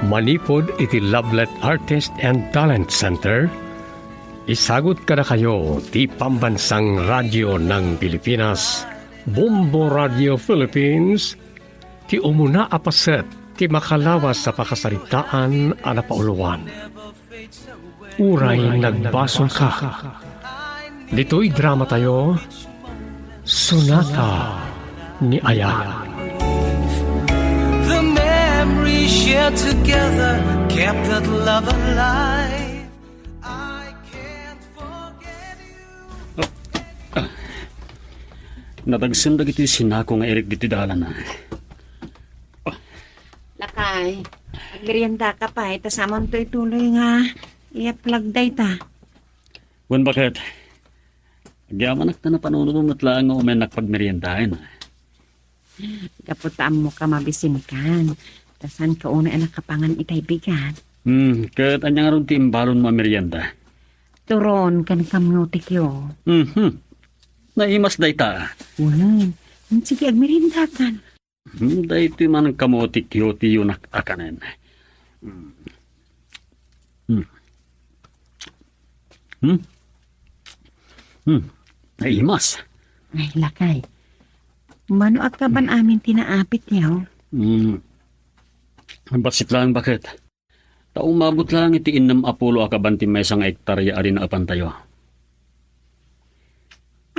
Manipod iti Lovelet Artist and Talent Center, isagot kada kayo ti pambansang radyo ng Pilipinas, Bombo Radio Philippines, ti umuna apaset ti makalawas sa pakasaritaan a napauluan. Uray nagbasol ka. Dito'y drama tayo, Sonata ni Ayala. The memories shared together kept that love alive. I can't forget you. Natagsundag ito sinako nga Eric dito dalan na. Lakay, magmerienda ka pa, tasamon to'y tuloy nga iaplag-day ta. Wan bakit? Agyaman na panunod at lang nga umenak pagmeriendahin. Kaputaan mo ka mabisinkan. Tasan ka una anak kapangan itay bigan. Kahit anya nga ron ti imbalon mo merienda. Turon kan kamutik yo. Naimas day ta. Ulan, sige agmerienda kan. Day ti man kamotik yo ti yun akanen. Naimas. Ay, lakay. Mano akaban amin tinaapit niyaw? Basit lang bakit? Umabot lang iti inam Apollo akaban ti may isang ektarya arin na apan tayo.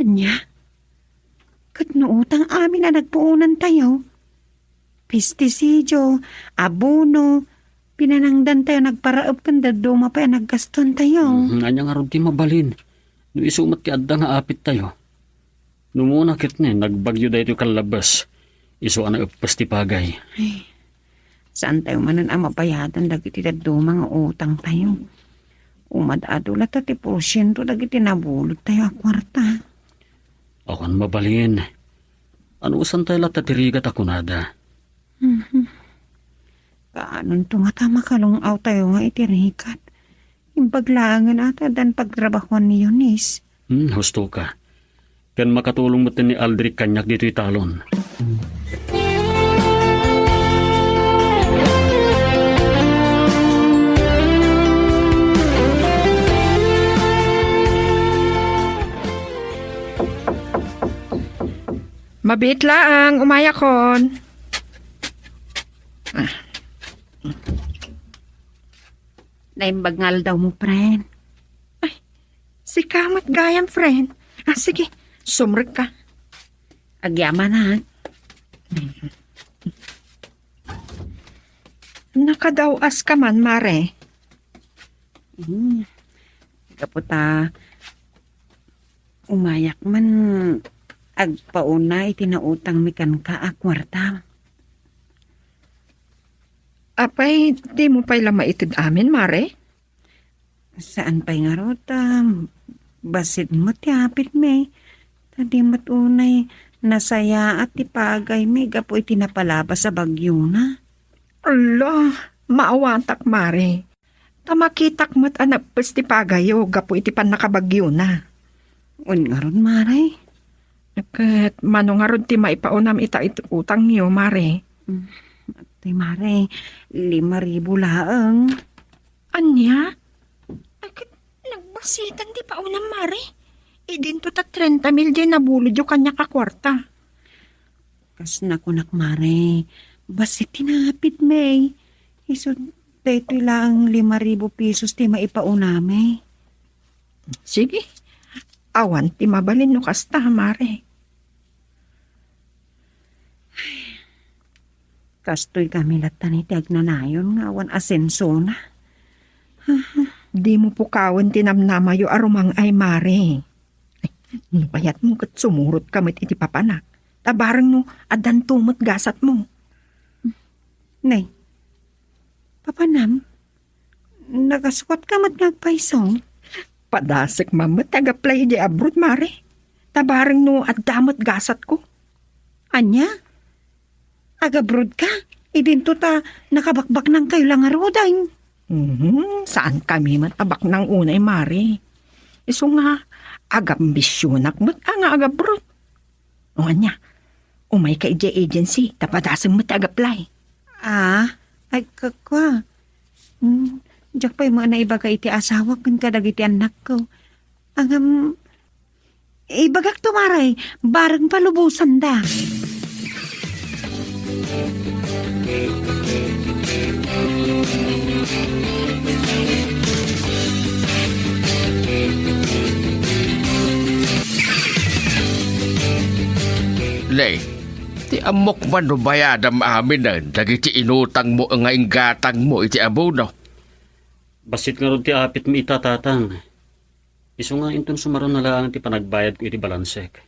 Anya? Kat utang amin na nagpuunan tayo. Pestisidyo, abono, pinanangdan tayo, nagparaop kanda duma pa naggaston tayo. Anya nga ron ti mabalin. No isumat ti adda nga apit tayo. Numuna kit ni, nagbagyo dahi ito kalabas. Iso na upas ti pagay. Ay, saan tayo manan ang mabayatan dagiti duma nga utang tayo? Umadado la ta ti porsyento dagiti nabulot tayo a kwarta. Awan mabalin. Ano usan tayo latatirigat ako nada? Kaanon to nga tama kalungaw tayo nga itirikat. Impaglangan ata dan pagtrabahuan ni Eunice. Husto ka. Kan makatulong mo ni Aldrich kanyak dito italon. Mabit laang, umayakon. Naimbagngal daw mo, friend. Ay, si Kamat gayam, friend. Sige, sumrek ka. Agyaman ha. Nakadawas ka man, Mare. Kaputa, umayak man agpauna itinautang mikan ka a kwarta. Apay, di mo pa'y lamaitid amin, Mare? Saan pa'y nga rota? Basit mo tiapit me. Tadi matunay nasaya at tipagay me. Gapo itinapalabas sa bagyo na. Ala, maawatak, Mare. Tamakitak mo't anak pasti pagayo, gapo iti pan nakabagyo na. Un nga ron, Mare. Kat manong nga ron ti maipaunam ita utang niyo, Mare. Tay Mare, 5,000 laang. Anya? Ay, nagbasitan di pa unang, Mare. Idin to ta 30 mil di nabulod yung kanya kakwarta. Kas nakunak, Mare. Basit tinapit, May. Isod, dito lang 5,000 pesos ti maipauname. Sige. Awan, ti mabalin no kasta, Mare. Kastoy kami latan iti agnanayon nga awan asenso na. Di mo pukawan tinamnamayo arumang ay, Mare. Ay, payat mo kat sumurot kamit iti papanak. Tabarang no, adan tumot gasat mo. Nay, papanam, nagasukot ka mat ngagpaisong. Padasik mamat, taga-play di abroad, Mare. Tabarang no, adamot gasat ko. Anya? Agabrod ka? Idinto ta nakabakbak ng kayo lang arodain. Saan kami matabak ng unay, Mare? Iso nga, agambisyonak mo't ang agabrod. O anya, umay ka ije agency, tapadasang mo't agaplay. Ay kakwa, Diyak pa'y mga naibaga iti asawa kun kadag iti anak ko. Ang ibagak tumaray, barang palubusan da. Lay, ti amok man no bayadam amin na dagiti inutang mo nga inggatang mo iti abono. Basit nga ron ti apit mi itatatang. Iso nga inton sumaron na lang ti panagbayad ko iti balansek.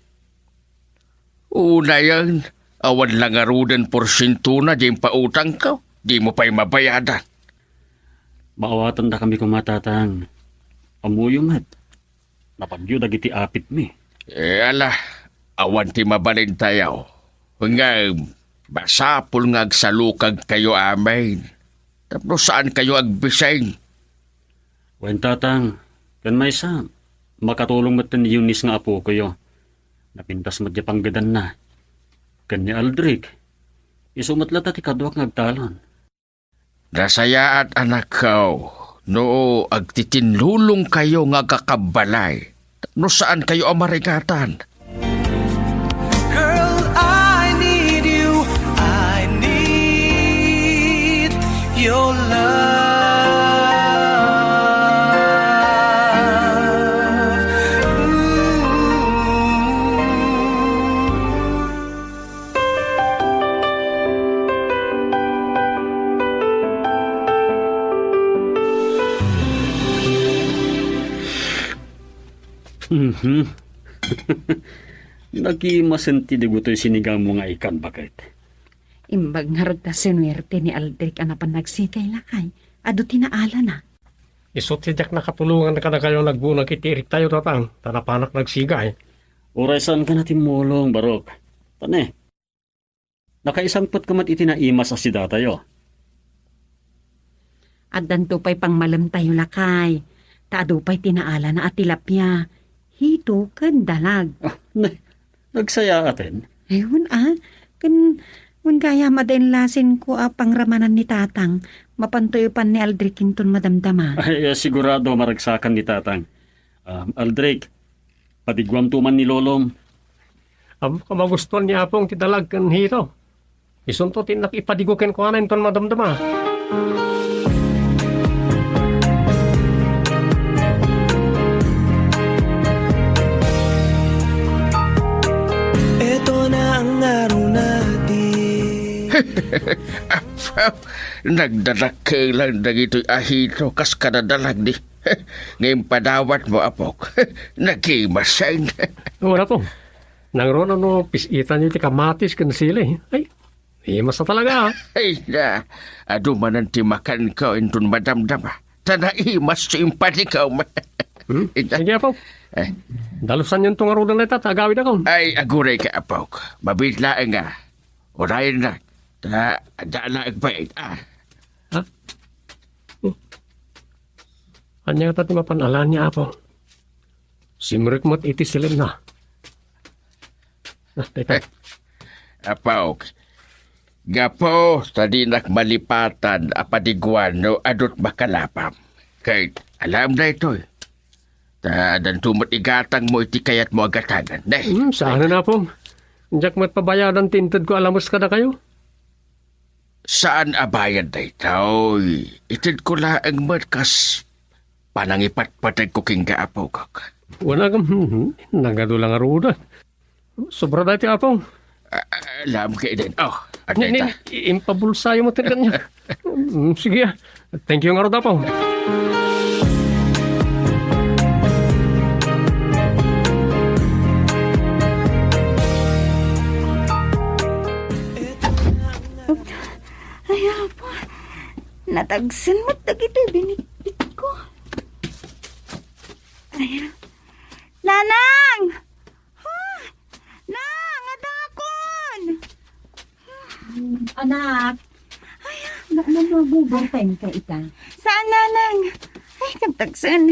Una yan, awan lang arudan porsyento na di pautang ka. Di mo pa'y mabayadan. Maawatan da kami kumatatang. Amuyo mat. Napagyo dagiti apit mi. Ala, awan ti mabalin tayo. Nga, basapul nga agsalukag kayo amin. Tapos saan kayo agbisay? Wen tatang, kan may sa, makatulong mat ni Eunice nga apo ko yo. Napintas mat di panggadan na. Kan ni Aldrich, isumat ti kadwak ngagtalon. Nasayaat anak ko, no agtitinlulong kayo nga kakabalay. No saan kayo amarigatan? Girl, I need you. I need your love. Nagkimasenti di gutoy sinigang mo nga ikan bakit? Imbag nga rod ta sinuwerte ni Aldrich anapan nagsikay lakay. Ado tinaala na. Isot si Jack nakatulungan na ka na kayo nagbunag itirik tayo tatang. Tanapanak nagsigay. Oray saan ka natin mulong, Barok? Tane, nakaisangpot ka mat itinaimas si datayo. At danto pa'y pangmalam tayo lakay. Taado pa'y tinaala na at tilapia. Hito kan dalag. Nagsaya atin. Ayun kun kaya madainlasin ko pangramanan ni tatang. Mapantoy pan ni Aldrich kinton madamdama. Ay, sigurado maragsakan ni tatang. Aldrich, patigwam tuman ni Lolom. Kamagustuhan niya pong tidalag kan hito. Isunto tinak ipadigukin ko anan ton madamdama. Ito na ang araw natin. Nagdalag ka lang dagito'y ahito kas kadadalag di. Ngayon padawat mo apok. Nagimasay. Wala po. Nang rono no pisitan niyo ti kamatis kan sili. Ay, imas na talaga. Ay na, adumanan ti makan ka intun madamdama. Tanaimas sa impati ka. Sige po. Dalusan yun itong arudan na ita. Tagawid ako. Ay, aguray ka apok. Mabitla nga. Urayan na. Dala agbayad. Ha? Anya ka tati mapanalan niya po. Simrik mo't iti silin na. Teka. Apok. Gapo, tadi nak malipatan apadiguan no adot makalapam. Kay alam na ito eh. Dan tumot igatang mo iti kayat mo agatagan. Sana na po. Diyak mat pabayadan tintad ko alamos ka na kayo. Saan abayad na ito? Itid ko laang matkas panangipat-patag ko king kaapaw kak. Wala kang nagadulang aruda. Sobra dati apaw. Alam ka din. Oh, at Ni, ita. impabulsayo mo talaga niya. Sige. Thank you nga aruda apaw. Ayaw po. Natagsan mo dagito binitbit ko. Ayaw. Nanang! Ha? Nang! Adakon! Anak! Ayaw. Nagmamagubang ka ita. Saan, Nanang? Ay, nagtagsan.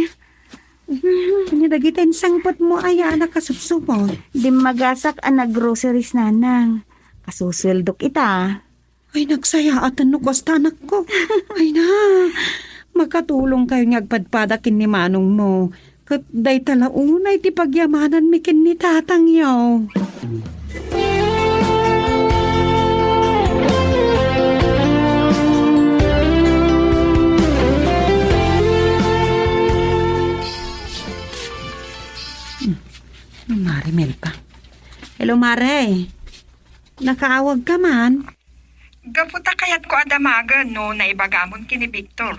Panidagitan sangpot mo ay anak kasubsubol. Di magasak ang nag-groceries nanang. Kasusuldok ita. Ay, nagsaya at ano ko sa anak ko. Ay na, makatulong kayo ngagpadpadakin ni manong mo. Kat day talaunay ti pagyamanan mi ken ni tatang yaw. Mare Melpa. Hello, Mare. Nakaawag ka man? Gaputa kayat ko adamagan no na ibagamon kini Victor.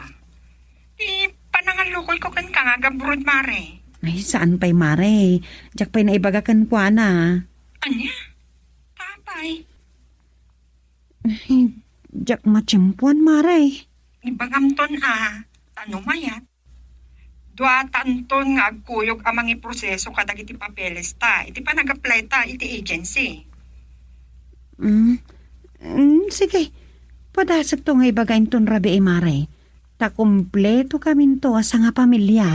Di panangalukoy ko kan kangagabrod, Mare. Ay, saan pa'y, Mare? Diyak pa'y naibagakan ko, ana. Anya? Tapay. Ay, diyak machimpuan, Mare. Ibagamton tanumayat. Dua tanton nga agkuyog amang iproseso kadag iti papeles ta. Iti pa nag-apply ta iti agency. Sige. Padasag to nga ibagayin ton rabi, Mare. Ta kumpleto kami to asa nga pamilya.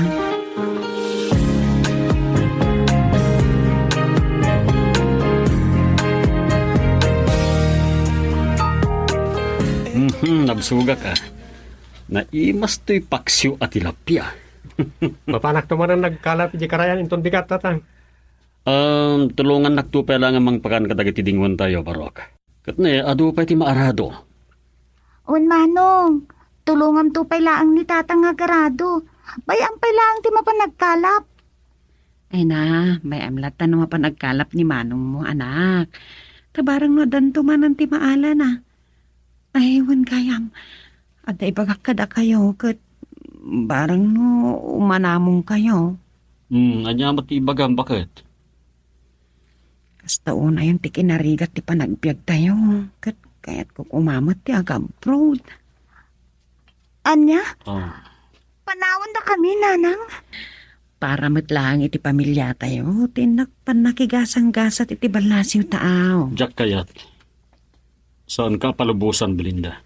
Nabsuga ka. Naimas to'y paksiw at tilapia. Mapanak to man ang nagkalap di karayan inton bigat tatang. Tulungan nagtupay lang amang pakan kadagiti dingwan tayo, Barok. Katne, adu pa iti maarado. Un manong, tulungan to pay laang ni tatang nga garado. Bayang pay laang ti mapanagkalap. Ay na, may amlatan na mapanagkalap ni manong mo, anak. Tabarang no danto man ang timaala na. Ay, wan kayam. At ibagakada kayo, kat barang no umanamong kayo. Anya matibagam, bakit? Kasta una yung tikinarigat ti panagbiag tayo. Kat kaya't ko kumamot ti agabroad. Anya, Oh. panawan na kami, nanang. Para matlang iti pamilya tayo, tinakpan nakigasang-gasat iti balasiw taaw. Jack kayat. Saan ka palubusan, Belinda?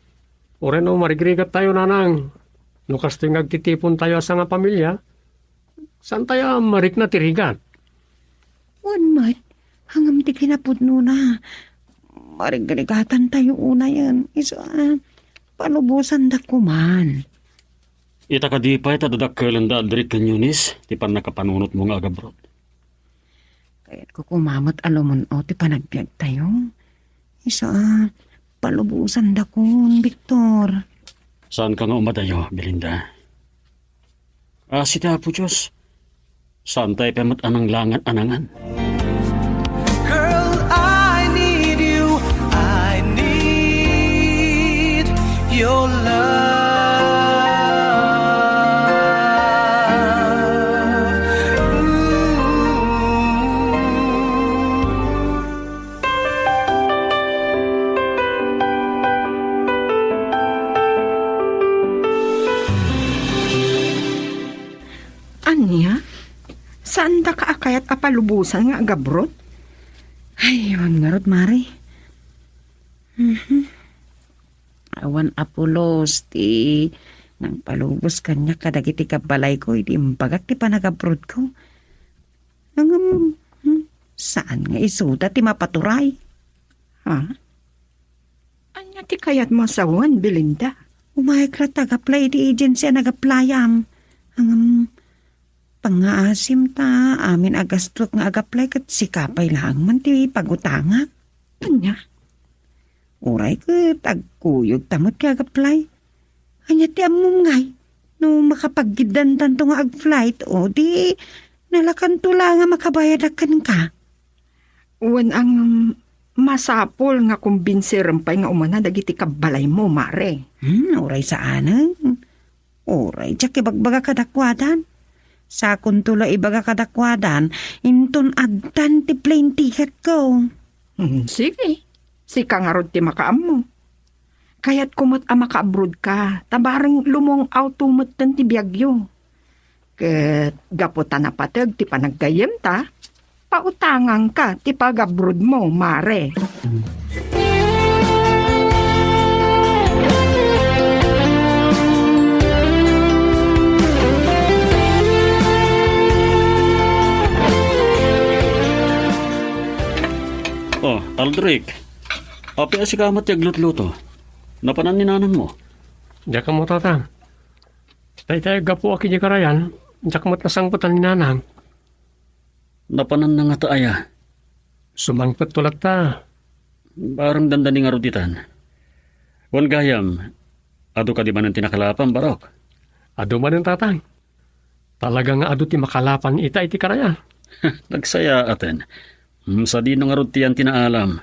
Ore no, marigrigat tayo nanang. Nukas to yung agtitipon tayo sa nga pamilya. Saan tayo marik na tirigat? Wan mat, hangam ti kinapudno na. Marigrigatan tayo una yan. Panubusan da kuman. Ita ka di pa itadadak kalanda aldrik kanyunis, ti pan nakapanunot mo nga agabrod. Kaya't ko kumamot alumon o ti panagbiag tayo. Palubusan da kun, Victor. Saan ka nga umadayo, Belinda? Si Apo Diyos. Saan tayo pamat anang langan anangan? Girl, I need you. I need your love. Anya? Saan da kaakayat apalubusan nga agabrod? Ay, yun nga rod, Mari. Awan Apolos, ti nang palubos kanya kadagiti kabalay ko, iti imbagak ti panagabrod ko. Saan nga isuda ti mapaturay? Ha? Anya ti kayat masawan, Belinda? Umayag ra tag-apply ti agency ang nag-applyam. Pangaasim ta, amin agastrok nga ag-apply kat sikapay lang man ti pagutanga. Anya? Uray ka, tagkuyog tamot ka ag-apply. Anya ti amom ngay, no makapaggidan tanto nga ag-flight, o di nalakanto lang nga makabayad akan ka. Wan ang masapol nga kumbinsi rempay nga umana dagiti kabalay mo, Mare. Uray saan? Uray, tiyak ibagbaga kadakwadan. Sa kuntulo ibaga kadakwadan, inton addan ti plane ticket ko. Sige. Si kangarod ti makaam mo. Kaya't kumot maka-abroad ka, tabarang lumong autumot tan ti biyagyo. Ket gaputan na patag ti panaggayem ta, pautangang ka ti pag-abroad mo, Mare. Oh, Aldrich. Api asikamat yag luto. Napanan ni nanan mo. Diyan ka mo tatang. Dahil tayo gapo aki niya karayan, jakmat na sangputan ni nanang. Napanan na nga ta aya. Sumangpet tulat ta. Barang dandaning aruditan. Wan gayam, ado ka di ba ng tinakalapan, Barok? Ado man ang tatang. Talaga nga ado ti makalapan ita iti karayan. Nagsaya aten. Sa di nang arutian tinaalam.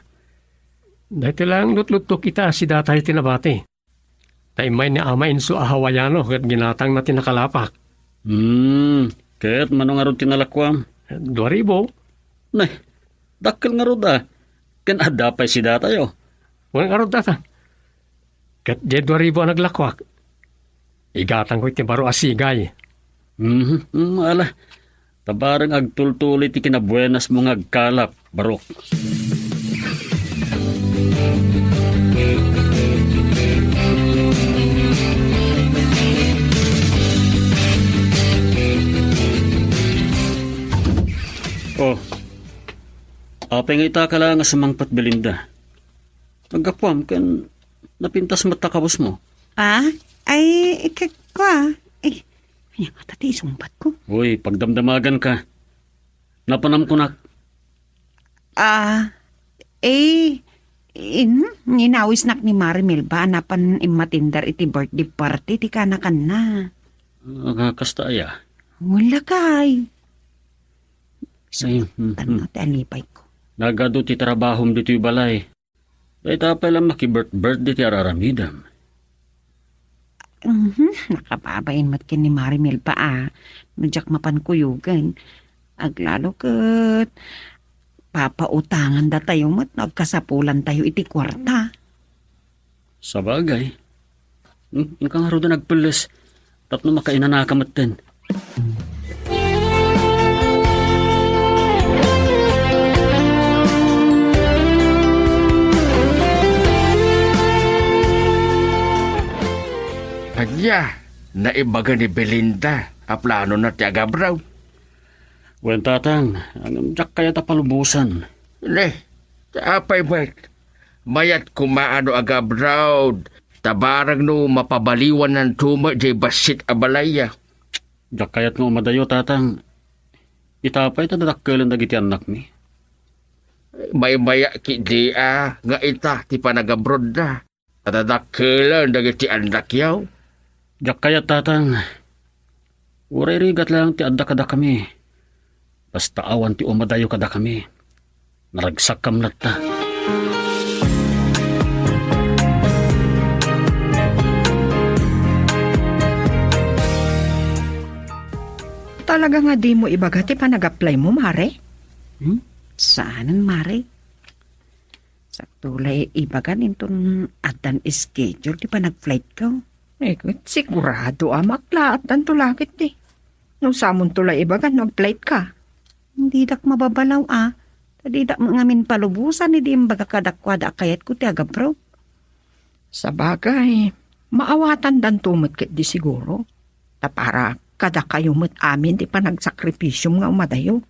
Dahil lang lutlutok kita si datay tinabati. Tay may ni ama inso ahawayano kat ginatang na tinakalapak. Kaya't manong arut tinalakwam. 2,000. Nay, dakkel nga rod ah. Kan adapay si datayo. Walang arod tatang. Kat di 2,000 ang naglakwak. Igatang ko iti baro asigay. Ala. Tabarang agtultulit ti kinabuenas mong agkalap, Barok. Oh, apay nga ita ka lang nga sumangpat Belinda. Nagkapwam kan napintas matakabos mo. Ay, kakwa. Ay, kanya nga tati, isumpat ko. Uy, pagdamdamagan ka. Napanam ko na. Ninawis nak ni Marimel ba napan imatindar iti birthday party ti kanakan na. Kasta aya. Wala kay. Ay, Tanong ti alipay ko. Nagado ti trabahom dito yung balay. Dahil tapay lang makibirthday ti araramidam. Nakababayin mat kin ni Marimel pa Madyak mapan kuyugan. Aglalo kat papautangan da tayo mat nagkasapulan tayo iti kwarta. Sa bagay. Nakangaro da nagpulis. Tapno makainanakamat din. Kanya, naibaga ni Belinda. Aplano na ti Agabraw. Wen tatang, ang jak kaya tapalubusan. Ne, apay mayat. Mayat kumaano Agabraw. Tabarang no mapabaliwan ng tuma jay basit abalaya. Jak kaya't nga umadayo tatang. Itapay tadadakkelan dagiti anak mi. May maya ki di nga ita ti panagabrod na. Tatadakkelan dagiti anak yaw. Jak kaya't tatang. Uray rigat lang ti adda kada kami. Basta awan ti umadayo kada kami. Naragsak kam ta. Talaga nga di mo ibaga ti panag-apply mo, Mare? Saanan, Mare? Saktulay ibagan inton atan schedule di pa nag-flight ka. Sigurado makla at tanto lakit di. Nung samon tulay ibagan, nag-flight ka. Hindi dak mababalaw Tadi dak mangamin palubusan di imbaga kadakwada kayat ko ti Agabraw. Sa bagay, maawatan dan tumot kit di siguro. Para kada kayo mo't amin di pa nagsakripisyum nga umadayo.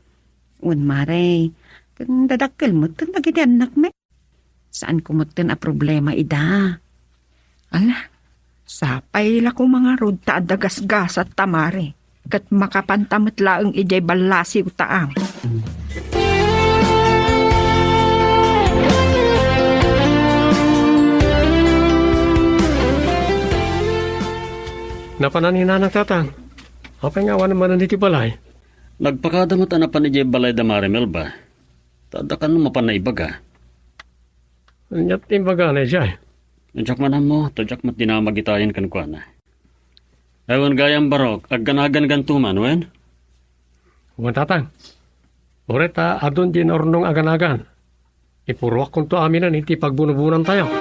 Un Mare, kung dadakkel mo ito nagiti anak me. Saan ko mo a problema ida? Ala, sapay la ko mga rod ta adagas-gas at tamare. Kat makapantamot laang ijay balasi utaang. Napananina ng tatang. Apay nga wan naman niti balay. Nagpakadamat anapan ni balay da Marimel ba? Tadakan mo mapanaibaga. Anyat imbaga na siya. Tadyak man mo, tadyak mat dinamagitayin kan kwa na. Ewan gayang Barok, agganagan gantuman, wen? Wan tatang. Oreta adon din ornong aganagan. Ipurwak kung to aminan iti pagbunubunan tayo.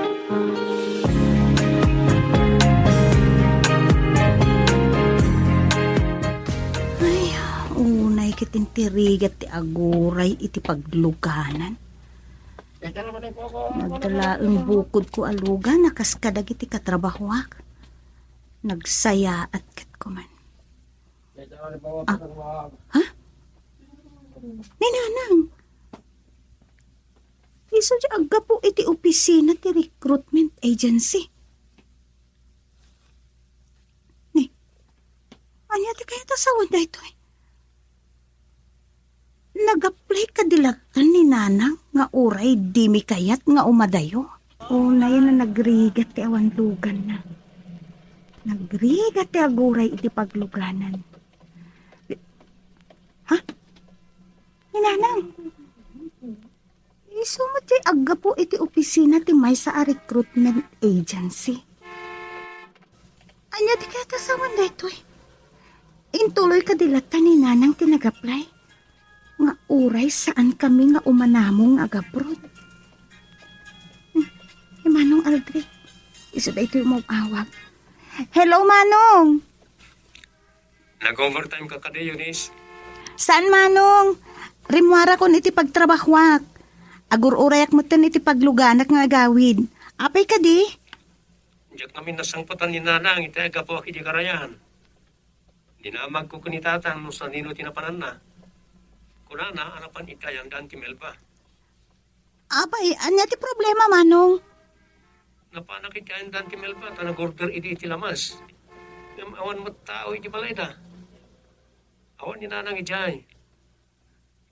Unay kitintirigat ti aguray iti pagluganan. Nagdala ang bukod ko alugan nakaskadag iti katrabahuak. Nagsaya at kat ko man. Ha? Ninanang. Iso di aga po iti opisina ti recruitment agency. Anya ti kaya tasawad na ito eh. Nag-apply ka dilatan ni nanang nga uray di mi kayat nga umadayo. O na yan na nagrigat ti awan lugan na. Nagrigat ti aguray iti pagluganan. Ha? Ni nanang? Isumot ti agga po iti opisina ti may sa recruitment agency. Anya ti kaya tasawan na ito eh. Intuloy ka dilatan ni nanang tinag-apply. Nga uray saan kami nga umanamong agabrod. Manong Aldrich, isa ba ito yung mag-awag? Hello, Manong! Nag-overtime ka kada, Eunice. Saan, Manong? Rimwara kon iti pagtrabahwak. Agur-urayak mo tan iti pagluganak nga agawid. Apay ka di? Diyak namin nasangpatan ni nanang iti agapo aki di karayan. Dinamag ko kunitatan no sa nino tinapanan na. Kunana, anapan itayan dan ti Melba. Apay, anya ti problema, Manong? Napanak itayan dan ti Melba, tanag-order iti lamas. Awan mo tao iti balay na. Awan ni nanang ijay.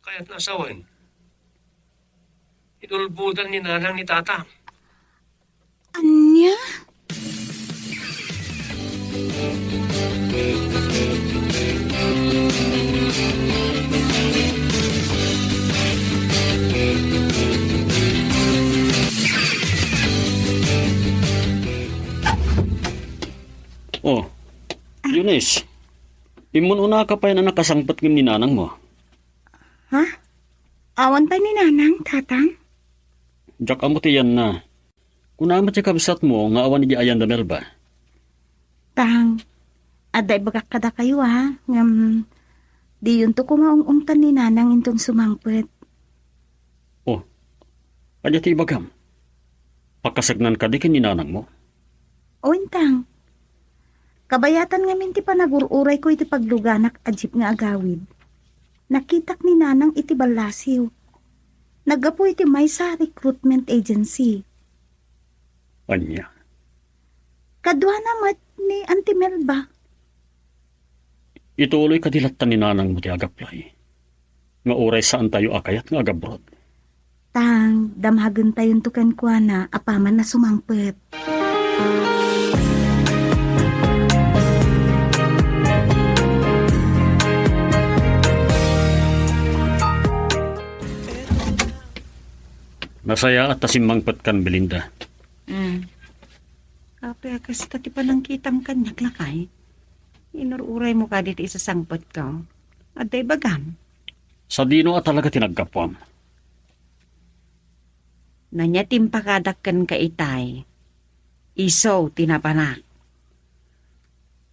Kaya't nasawan. Idulbudan ni nanang ni tata. Anya? Oh, Eunice. Imun una ka pa na nakasangpat ng ninanang mo. Ha? Awan pa ni nanang, tatang? Diyak amo tiyan na. Kunamat siya kabsat mo nga awan ni ayan da Melba. Tang, aday bagak kada kayo ha. Di yun to kumaungungtan ni nanang intong sumangpet. Oh, kanya ti bagam. Pakasagnan ka di kin ninanang mo. O intang, kabayatan nga minti pa nagururay ko iti pagluganak ajip nga agawid. Nakitak ni nanang iti balasiw. Nagapo iti may sa recruitment agency. Anya. Kadwa namat ni Auntie Melba. Ituloy ka dilatan ni nanang mo ti agaplay. Nga oray saan tayo akayat nga agabrod. Tang, damhagan tayon tukan kwa na apaman na sumangpet. Masaya at tasimangpat kan Belinda. Kape, kasta ti panangkitang kanyak lakay. Inururay mo ka dito isa sangpot ka. Aday bagam. Sa dino at talaga tinagkapwam. Nanya timpakadakkan ka itay. Iso tinapanak.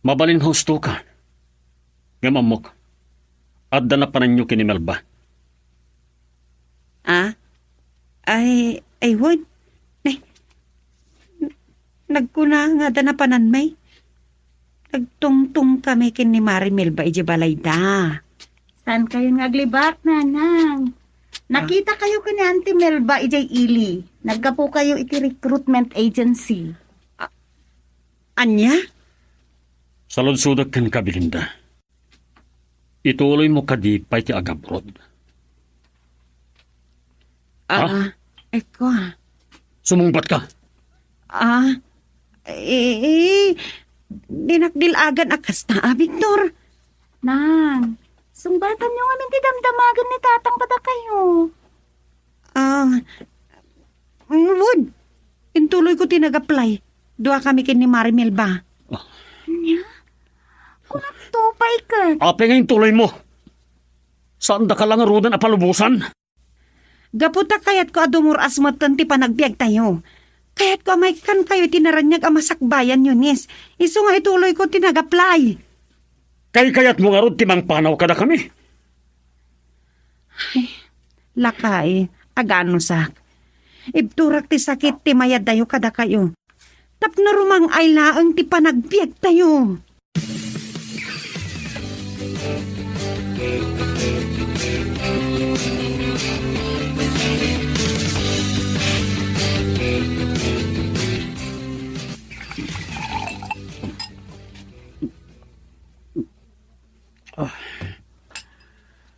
Mabalin husto ka. Nga mamok. Adda na pananyo kini Melba. Ah? Ay, wad. Nagkuna nga da na panan may. Nagtungtung kami kin ni Marimel ba iji balay da. Saan kayo ngaglibak, nanang? Nakita kayo ka ni Auntie Melba ijay ili. Naggapo kayo iti recruitment agency. Anya? Saludsudak kan ka Belinda. Ituloy mo kadipay ti agabrod. Eko. Sumungpat ka. Dinakdilagan akas na, Victor. Nang, sumbatan nyo nga minti damdamagan ni tatang pada kayo. Wood. Intuloy ko tinag-apply. Dua kami kin ni Marimel ba? Kunap tupay ka. Ape nga yung tuloy mo. Saan da ka lang arudan a palubusan? Gaputa kayat ko adumur asmatan ti panagbiag tayo. Kayat ko may kan kayo tinaranyag ang masakbayan yun, yes. Iso nga ituloy ko tinag-apply. Kayat mo nga rod timang panaw kada kami. Lakay, agano sak. Ibturak ti sakit ti mayad dayo kada kayo. Tap na rumang ay laang ti panagbiag tayo.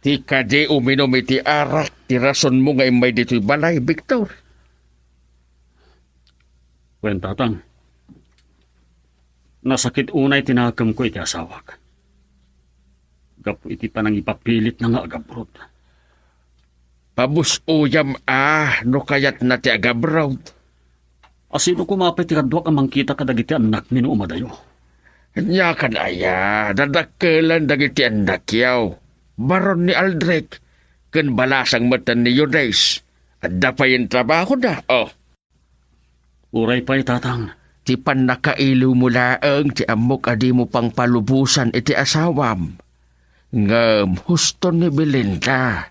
Ti ka di uminom iti arak, ti rason mo nga imay dito'y balay, Victor. Wen tatang, nasakit unay tinakam ko iti asawak. Gapo iti panang ipapilit na nga agabrod. Pabusuyam no kayat na ti agabraw. Asino kumapit ti kadwak ang mangkita kadagiti anak ni no umadayo. Nya kan aya, dadakkelan dagiti anak yaw. Baron ni Aldrich, ken balasang matan ni Eudace. Adda pa yung trabaho na, oh. Uray pa'y tatang. Ti pan nakailiw mo laeng ti amok adi mo pang palubusan iti asawam. Ngam, husto ni Belinda.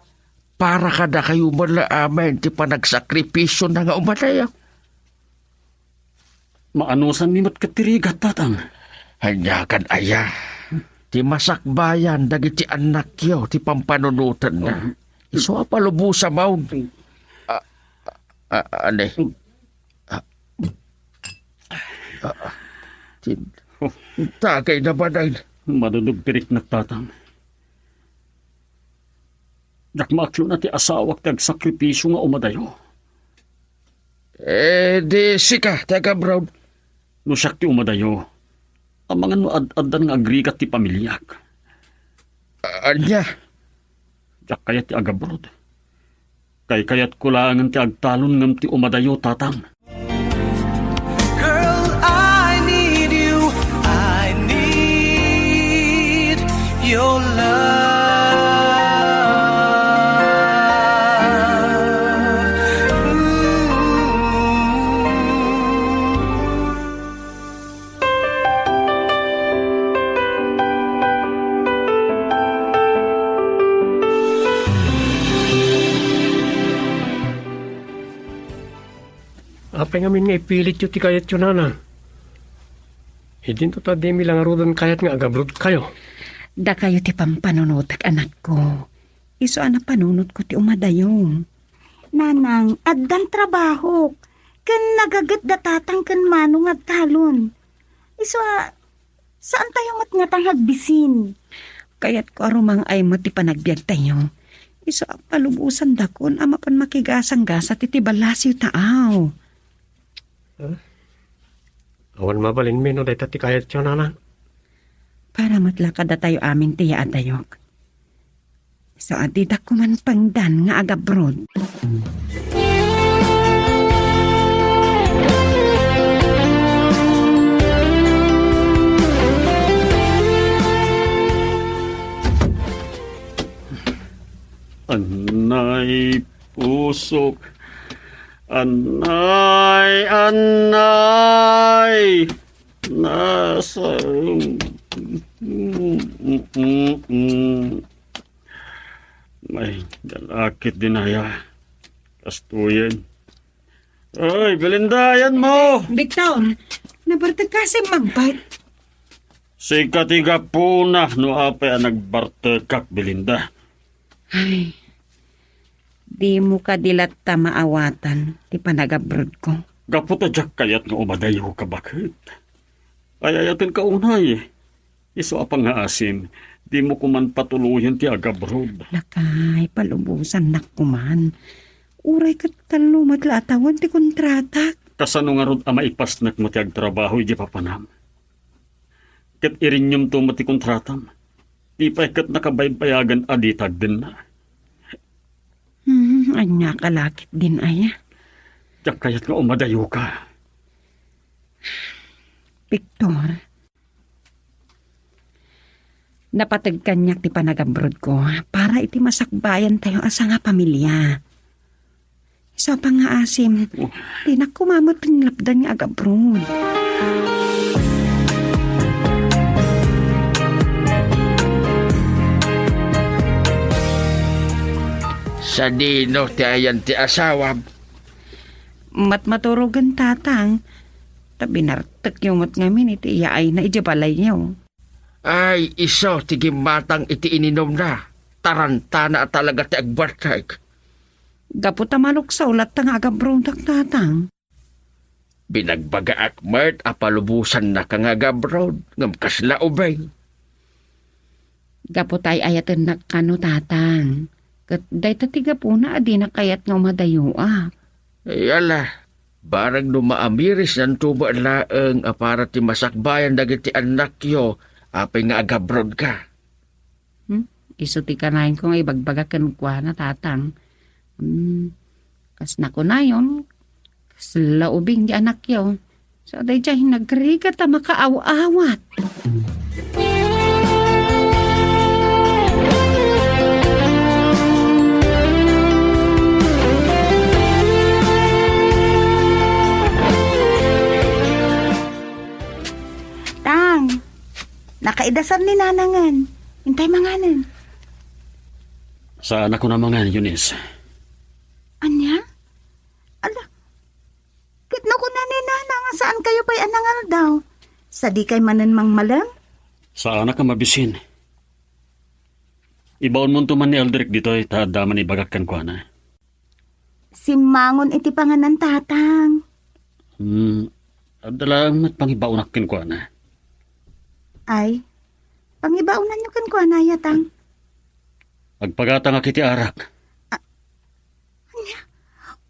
Para kada kayo malaamen ti panagsakripisyo na nga umataya. Maanusan ni matkatirigat tatang. Hanya kan aya. Ti masakbayan dagiti anak yo ti pampanunutan na. Iso palubusa maun. Ane. Tagay na ba na? Madudugpirik na tatang. Dakmaklo na ti asawak ti agsakripisyo nga umadayo. Di sika, taga Brown. No siyak ti umadayo. Ang mga no ad-adan nga agrigat ti pamilyak. Anya? Jak kayat ti agabrod. Kayat kulangan ti agtalon ngam ti umadayo tatang. Girl, I need you. I need your love. Apay ngamin nga ipilit yu ti kayat yu nana. Idin to ta demi lang arudan kayat nga agabrod kayo. Da kayo ti pampanunot anak ko. Iso ana panunot ko ti umadayong. Nanang, addan trabaho. Ken nagagat datatang ken manong agtalon. Iso, saan tayo matngatang hagbisin? Kayat ko arumang ay mo ti panagbiag tayo. Iso palubusan dakon ama pan makigasang-gasa ti balasyo taaw. Awan mabalin mi no dayta ti kayat yu nana. Para matlakad da tayo amin ti yaadayok. So adidak ko man pangdan nga agabrod. Anay pusok. Anay, anay. Nasa... May dalakit din aya. Kastuyan. Ay, Belinda, yan mo! Victor, nabartag kasi magbait. Si katiga po na no apay ang nagbartekak, Belinda. Ay, di mo ka dilat ta maawatan ti panagabrod ko. Gaputa jak kayat nga umadayo ka bakit? Ayayatin ka unay. Iso apang nga asin, di mo kuman patuluyan ti agabrod. Lakay, palubusan na kuman. Uray kat talumat laatawan ti kontrata. Kasano nga rod ama ipasnak mo ti agtrabaho iji papanam. Kat irinyom to mo ti kontratam. Di pa ikat nakabaybayagan aditag din na. Anya kalakit din aya. Jak kayat nga umadayo ka. Victor, napatag kanyak ti panagabrod ko para iti masakbayan tayo asa nga pamilya. Isa pa nga asim, di na kumamot pinlapdan nga agabrod. Sa dino ti ayan ti asawam. Maturugan tatang, tabi nartek yung mat ngamin iti iyaay na ijabalay niyo. Ay, iso ti gimatang iti ininom na. Tarantana at talaga ti agbartag. Gaputa malok sa ulat tang agabrod tatang. Binagbaga akmert apalubusan na kang agabrod. Ngam kasla ubay. Gaputay ayatan na kano tatang. Kat day tatiga po na adi na kayat nga madayo Ay ala, barang numaamiris ng tuba laeng para ti masakbayan dagiti anak yo, apay nga agabrod ka. Isuti ka na ko nga ibagbagakan kwa na tatang. Kas na ko na yun. Kas laubing di anak yo. So day dyan nagkarigat ta makaaw-awat. Tang, nakaidasan ni nanangan. Hintay manganan. Sa anak ko na mga Eunice. Anya? Ala, kitno ko na ni nanang saan kayo pa'y anangal daw? Sa di kay manan mang malang? Sa anak ka mabisin. Ibaon mo tuman ni Aldrich dito ay taadaman ibagakkan ko na. Simangon iti panganan tatang. Adalang matpangibaunakin ko na. Ay, pangibaunan nyo kan ko anaya tang. Agpagata nga kiti arak.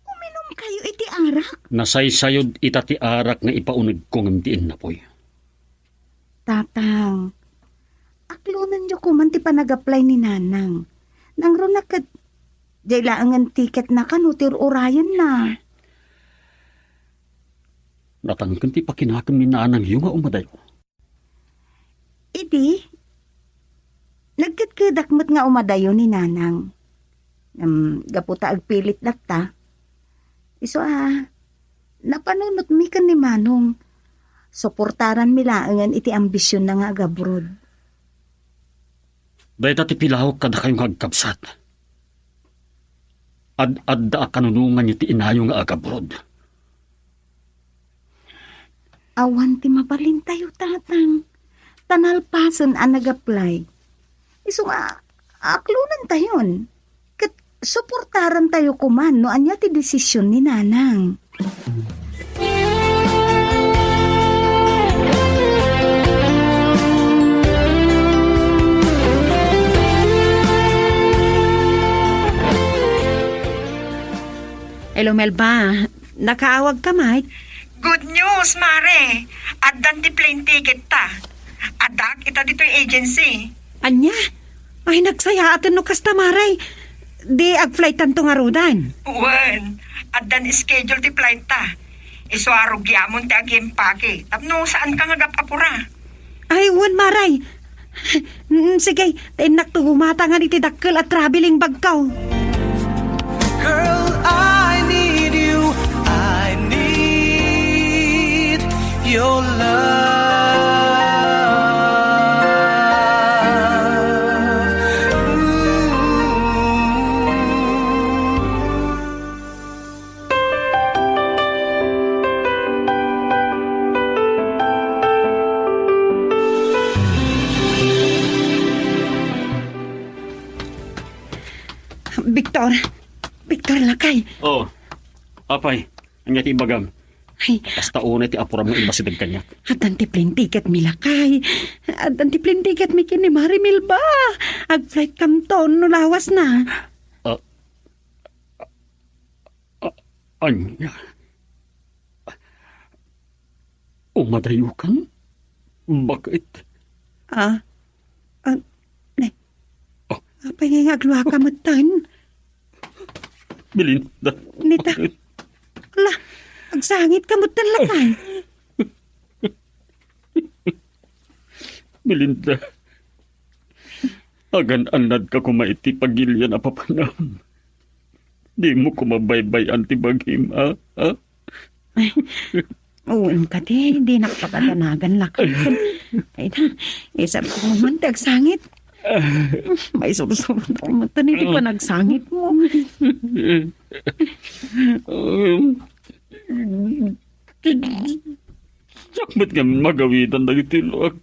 Uminom kayo iti arak. Nasaysayod itati arak nga ipaunod kong amdiin na poy. Tatang, aklunan nyo kuman ti panag-apply ni nanang. Nang ro nakad, jay laangan tiket na kanutir urayan na. Natangkan ti pakinakam ni nanang yung nga umadayo. Idi, nagkadkadakmat nga umadayo ni nanang. Gaputa agpilit dakta. Iso napanunot mi kan ni Manong. Suportaran mi laangan iti ambisyon na nga agabrod. Dahil tati pilahok kada kayong agkabsat. Ad-adda kanunungan niyo ti inayo nga agabrod. Awan ti mabalin tayo tatang. Tanalpasan ang nag-apply. Iso nga, aklunan tayon. Kat suportaran tayo kuman no anya ti desisyon ni nanang. Hello, Melba. Nakaawag ka, Mike? Good news, Mare. Addan ti plane ticket ta. Adak kita dito yung agency. Anya? Ay, nagsaya atan no kastamaray. Di ag-flight tanto nga rudan. Wen, addan schedule ti flight ta. Isuarog yamon ti ag-impake. Tapno saan ka nga gapapura? Ay, wan maray. Sige, tinak to gumata nga iti dakkel at traveling bagkaw. Girl, I need you. I need your love. Victor lakay. Oh, apay. Anya ti ibagam. Ay, Basta una ti apuram ng iba si kanyak. atan ti plane ticket mi lakay. Atan ti plane ticket mi kini Marimil ba? Ag-flight kanton no lawas na. Anya? Umadayo kan? Bakit? Apay nga agluha ka matan. Belinda. Nita. Bakit? Ala, agsangit ka matan lakay. Belinda. Agan-anad ka kumaiti pagilya na papanam. Di mo kumabaybay antibagim, ha? Oo, ka di. Hindi nakapaganagan lakay. Ay na, isap ko naman, agsangit. May surusurot ako matan, hindi pa nagsangit mo. Sakmat nga magawitan na itilog.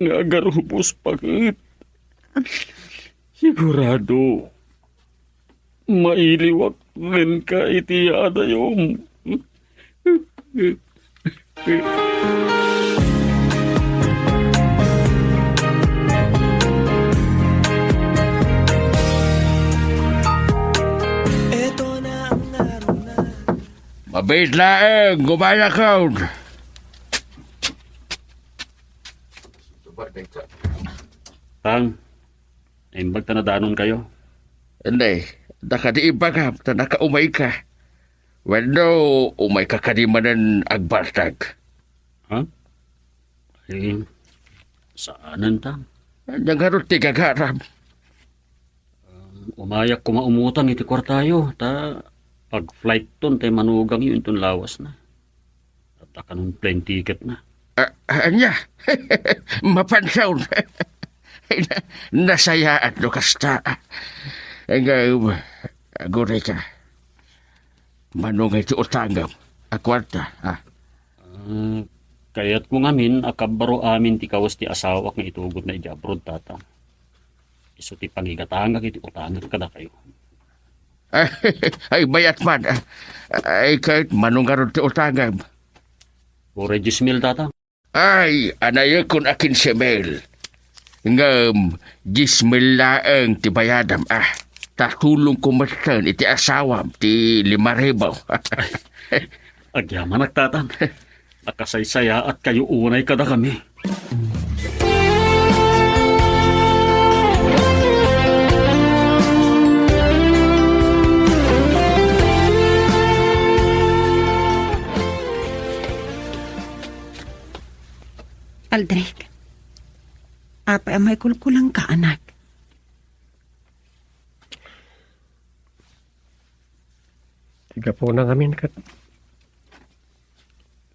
Nga agarupos pagit. Sigurado, mailiwak rin ka itiyada yung. Mabait laeng, gumaya ka. Tang, imbag tanadanon kayo. Hindi, nakadiiba ka, nakaumay ka. Wendo, umay ka kanimanan agbartag. Ha? Ay, saanan tang? Yang harus tiga garam. Umayak ko maumutan iti kwartayo. Ta, pag flight ton, tay manugang yun ton lawas na. At akanong plane ticket na. Anya, mapansaw. Nasayaan no kasta. Ang aguray ka. Manong iti utangam. Akwarta, ha? Kaya't mo ngamin, akabaro amin ti kawas ti asawak nga itugot na ijabrod tatang. Iso ti pangigatangag iti utangag kada kayo. Ay, bayat man. Ay, kahit manong karon ti utangam. Ure 10,000 tatang. Ay, anaya kun akin si Mel. Ngam, 10,000 laeng ti bayadam. Tatulong ko matan iti asawam ti 5,000. Agyaman nagtatang. Nakasaysaya at kayo unay kada kami. Aldrich, apa may kulkulang ka, anak? Tiga po na ngamin kat.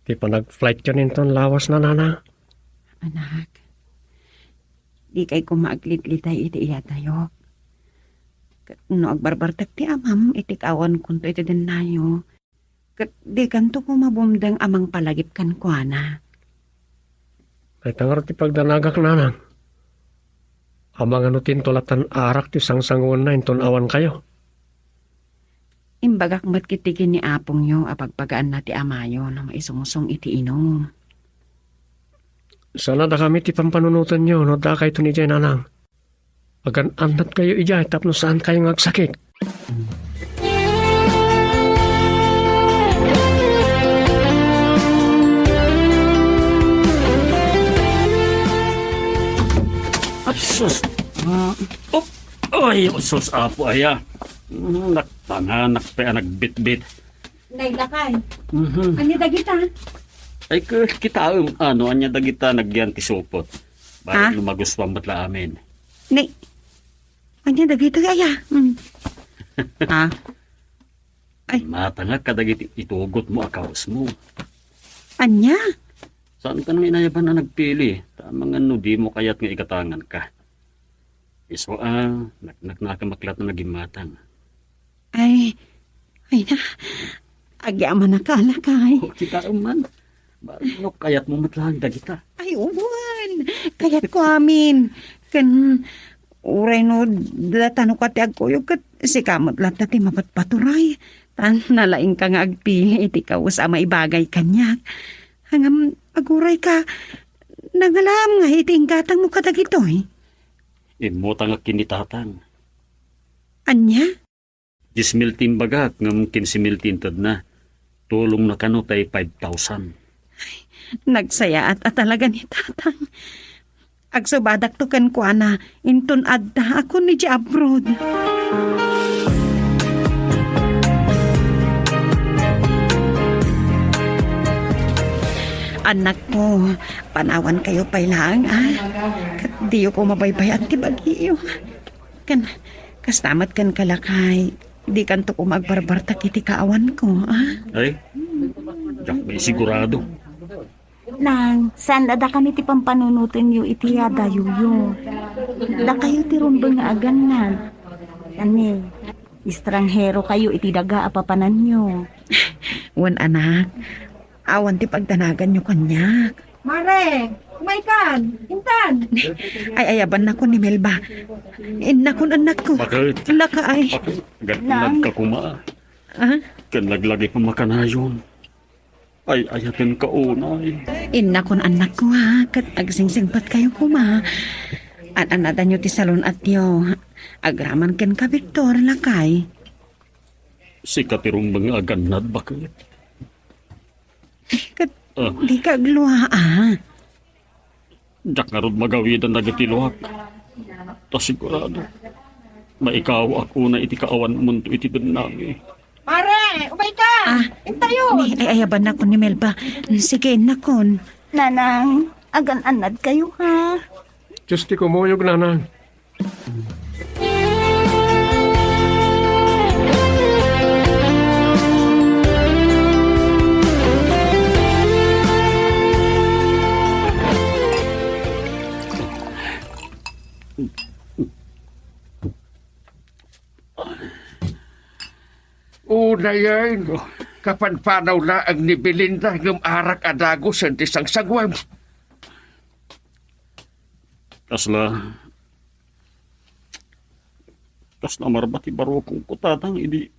Di pa nag-flight yun inton lawas na nana. Anak, di kay kumaglitay iti iya tayo. No agbarbartak ti amam, iti kawan kunto iti din nayo. Kat di kanto ko mabumdang amang palagip kan kuana. Ay tangar ti pagdanagak nanang. Amang ano tintulatan arak ti sangsangon na inton awan kayo. Imbagak mat kitigin ni apong yo apagpagaan na ti amayo na maisungsong iti inom. Sana da kami ti pampanunutan nyo no da kayo ni Jay nanang. Agan anat kayo ijay tapno saan kayo ngagsakit. Sus! Ay, sus apo aya. Naktanga, nakpea, nagbit-bit. Nailakay. Ano dagita? Ay, kita ano, anya dagita nagyan ti supot. Ha? Bakit lumaguswang batla amin? Nay, ano dagita kaya? Ha? Ay. Matanga kadagit itugot mo, akawas mo. Anya? Saan ka nang inayaban na nagpili? Tamang ano, di mo kaya't nga ikatangan ka. Iso nakmaklat na naging matang. Ay na. Agyaman na kalakay. O, kita man. Bakit no, kaya't mo matlang dagita? Ay, uwan. Kaya't ko amin. Kan, uray no, datano ka ti agkuyog kat si kamot lang ti mapatpaturay. Tan nalaing ka nga agpili iti kawas ama ibagay kanyak. Hangam aguray ka, nangalam nga iti inggatang mo kadagitoy. Imutang nga kinitatang. Anya? 10,000 timbagak, ngam 15,000 tintad na. Tulong na kano tay 5,000. Nagsaya at talaga ni tatang. Agsubadak to kan ko ana, inton adda ako ni di abroad. Anak ko, panawan kayo pailang, Kat diyo ko mabaybay at tibag-iyo. Kastamat kan kalakay. Di kanto ko magbarbartak iti kaawan ko, Ay, jak may sigurado. Nang, saan da kami ti pampanunutin yu iti yada yuyo. Da kayo ti rumbeng nga agangan. Ani, istranghero kayo iti daga apapanan nyo. Wan anak, awan ti pagdanagan nyo kanyak. Mare, kumaikan, hintan. Ay ayaban na ko ni Melba. Inakon anak ko. Bakit? Laka ay. Ganlag ka kuma. Kanlaglagi pa makanayon. Ay, ayatin ka unay. Inakon anak ko kat agsingsing pat kayo kuma. At anada nyo ti salon at yo. Agraman ken ka Victor lakay. Si katirong mga aganad bakit? Di ka agluha Jak nga rod magawidan dagiti luwak. Ta sigurado. Maikaw ako na iti kaawan mo to iti dunami. Mare, ubay ka! Intayo! Ay, ayaban na ko ni Melba. Sige, nakon. Nanang, agan-anad kayo ha. Diyos ti kumuyog, nanang. Una yan. Kapanpanaw na ang ni Belinda ng arak adago sa isang sagwam. Kasla marbati baro kong kutatang idi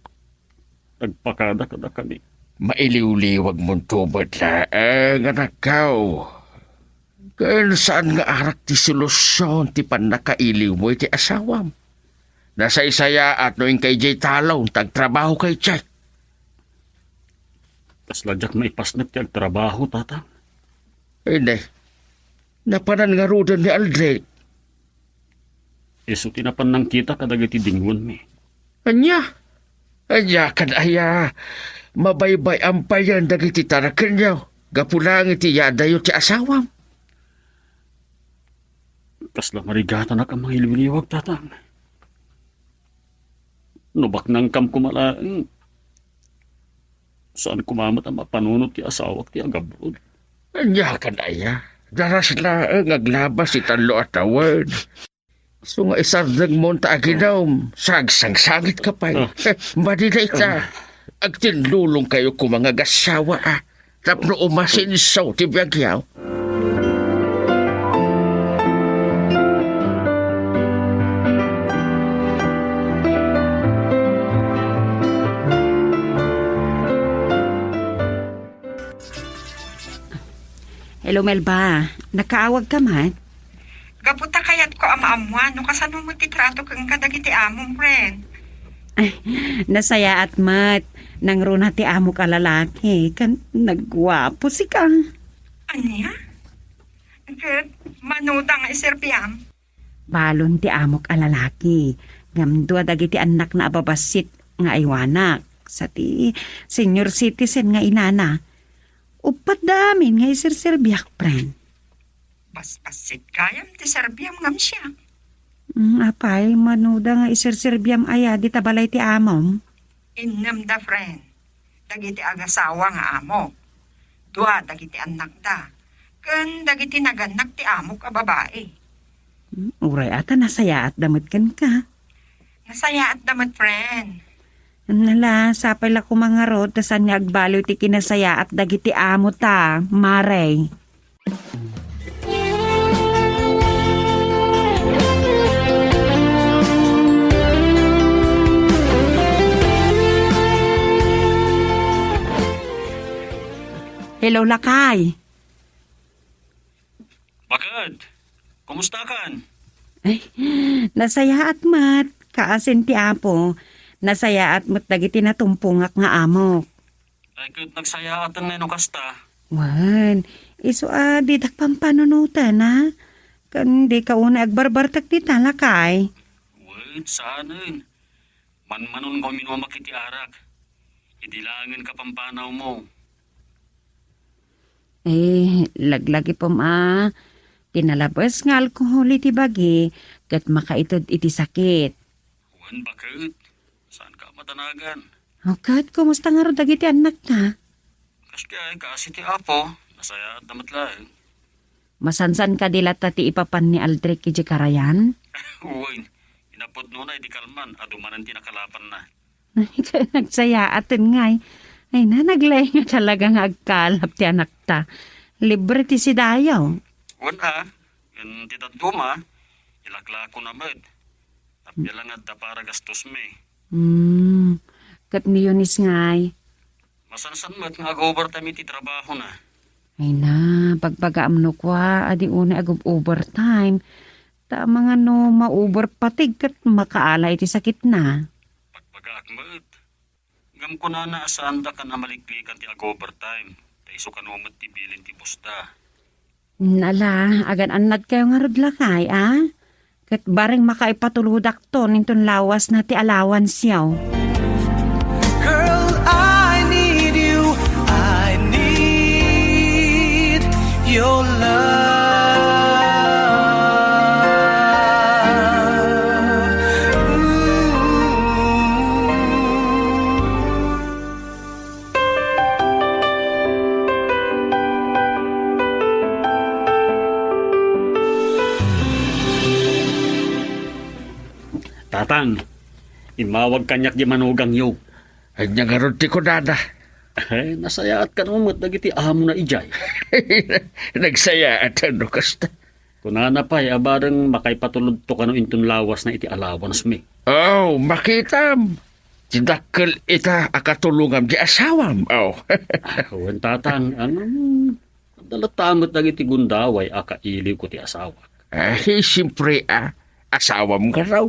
nagpakada kada kami. Mailiw-liwag mong tubad laang anak kao. Kaya saan nga arak ti solusyon ti panakailiw mo iti asawam. Nasa isaya at noing kay Jay Talaw, tagtrabaho kay Chay. Kasla jak maipasnak ti agtrabaho tatang. Hindi. Napanan nga rudan ni Aldrich. Iso tinapan nang kita kadagiti dingon mi. Anya kan aya. Mabaybay ampayan dagiti tarakan niyo. Gapulang iti yadayo ti asawam. Kasla marigata na ka mga iliwag tatang. Nubak ng kam kumalaang. Saan kumamat ang mapanunot ti asawak ti agabrod? Anya kan aya. Daras laang aglabas itanlo at tawad. So nga isardag mo ta aginaw. Sagsang-sangit ka pa. Madila ita. Agtinlulong kayo kung mga gasawa Tapno umasinsaw ti biyagyaw. Hello, Melba. Nakaawag ka man? Gaputa kayat ko ama-amuan, no kasano mo titrato kang kadagiti among friend. Nasaya at mat. Nang runa ti amo ka lalaki. Kan nagwapo si ka. Anya? Ket, manuda nga iserbiam. Balon ti amo ka lalaki. Ngamdua dagiti anak na ababasit nga aywanak. Sa ti senior citizen nga inana. Upat damin nga isirserbiak, friend. Paspasit kayam ti serbiam ngam siya. Apay, manuda nga isirserbiam aya di tabalay ti amom. Innem da friend. Dagiti agasawa nga amo. Dua dagiti anak da. Ken dagiti naganak ti amo ka babae. Uray ata nasaya at damit kan ka. Nasaya at damat friend. Nala, sapay la kumangarot, tasan nga agbaliw ti kinasaya at dagiti amo ta, Maray. Hello, Lakay. Bakit? Kumusta kan? Ay, nasaya at mat, kaasin ti apo. Nasaya at mat dagiti natumpungak nga amok. Ay kat nagsaya atan na kasta. Wan, iso di takpampanunutan ha. Kan di ka una agbarbartak di talakay. Wait, saanin? Manmanon ko minwa makiti arak. Idilangin ka pampanaw mo. Laglagi po tinalabas nga alkohol iti bagi, kat makaitod iti sakit. Wan, bakit? Saan ka matanagan? Kat, kumusta nga ro dagiti anak na? Kasi ti apo, nasaya at damat lang. Masansan ka dilata ti ipapan ni Aldrich iti karayan? Uy, inapod nuna di kalman, adumanan ti nakalapan na. Nagsaya atin ngay. Ay na, naglay nga talaga nga agkalap ti anak ta. Libre ti si Dayaw. Wan yung titaduma, ilakla ko na med. Tapyalangan da para gastos me. Kat ni Yunis ngay. Masansan met ngaag-overtime iti trabaho na. Ay na, pagpagaam no kwa, adi una overtime. Tama nga no, ma-overpatig kat makaala iti sakit na. Pagpagaak met. Gam ko na naasaan da ka na maliklikan ti ag-overtime. Taiso kanumat ti bilin ti busta. Nala, agan anad kayo nga rudlakay, ah? Kat bareng makaipatuludak to ninton lawas na ti alawan siyaw. Girl, I need you. I need your love. Tatang, imawag kanyak di manugang yo. Ay nga nga ron ti kunana. Eh, nasayaat ka naman dagiti amo na ijay. Nagsaya at ano kasta. Kunana pa, abarang makaipatulod to ka no inton lawas na iti alawans mi. Oh, makitam. Tidakkel ita akatulungam di asawam. Oh. Wen tatang, dalatamot dagiti gundaway akailiw ko ti asawa. Ay, siyempre asawam ka raw.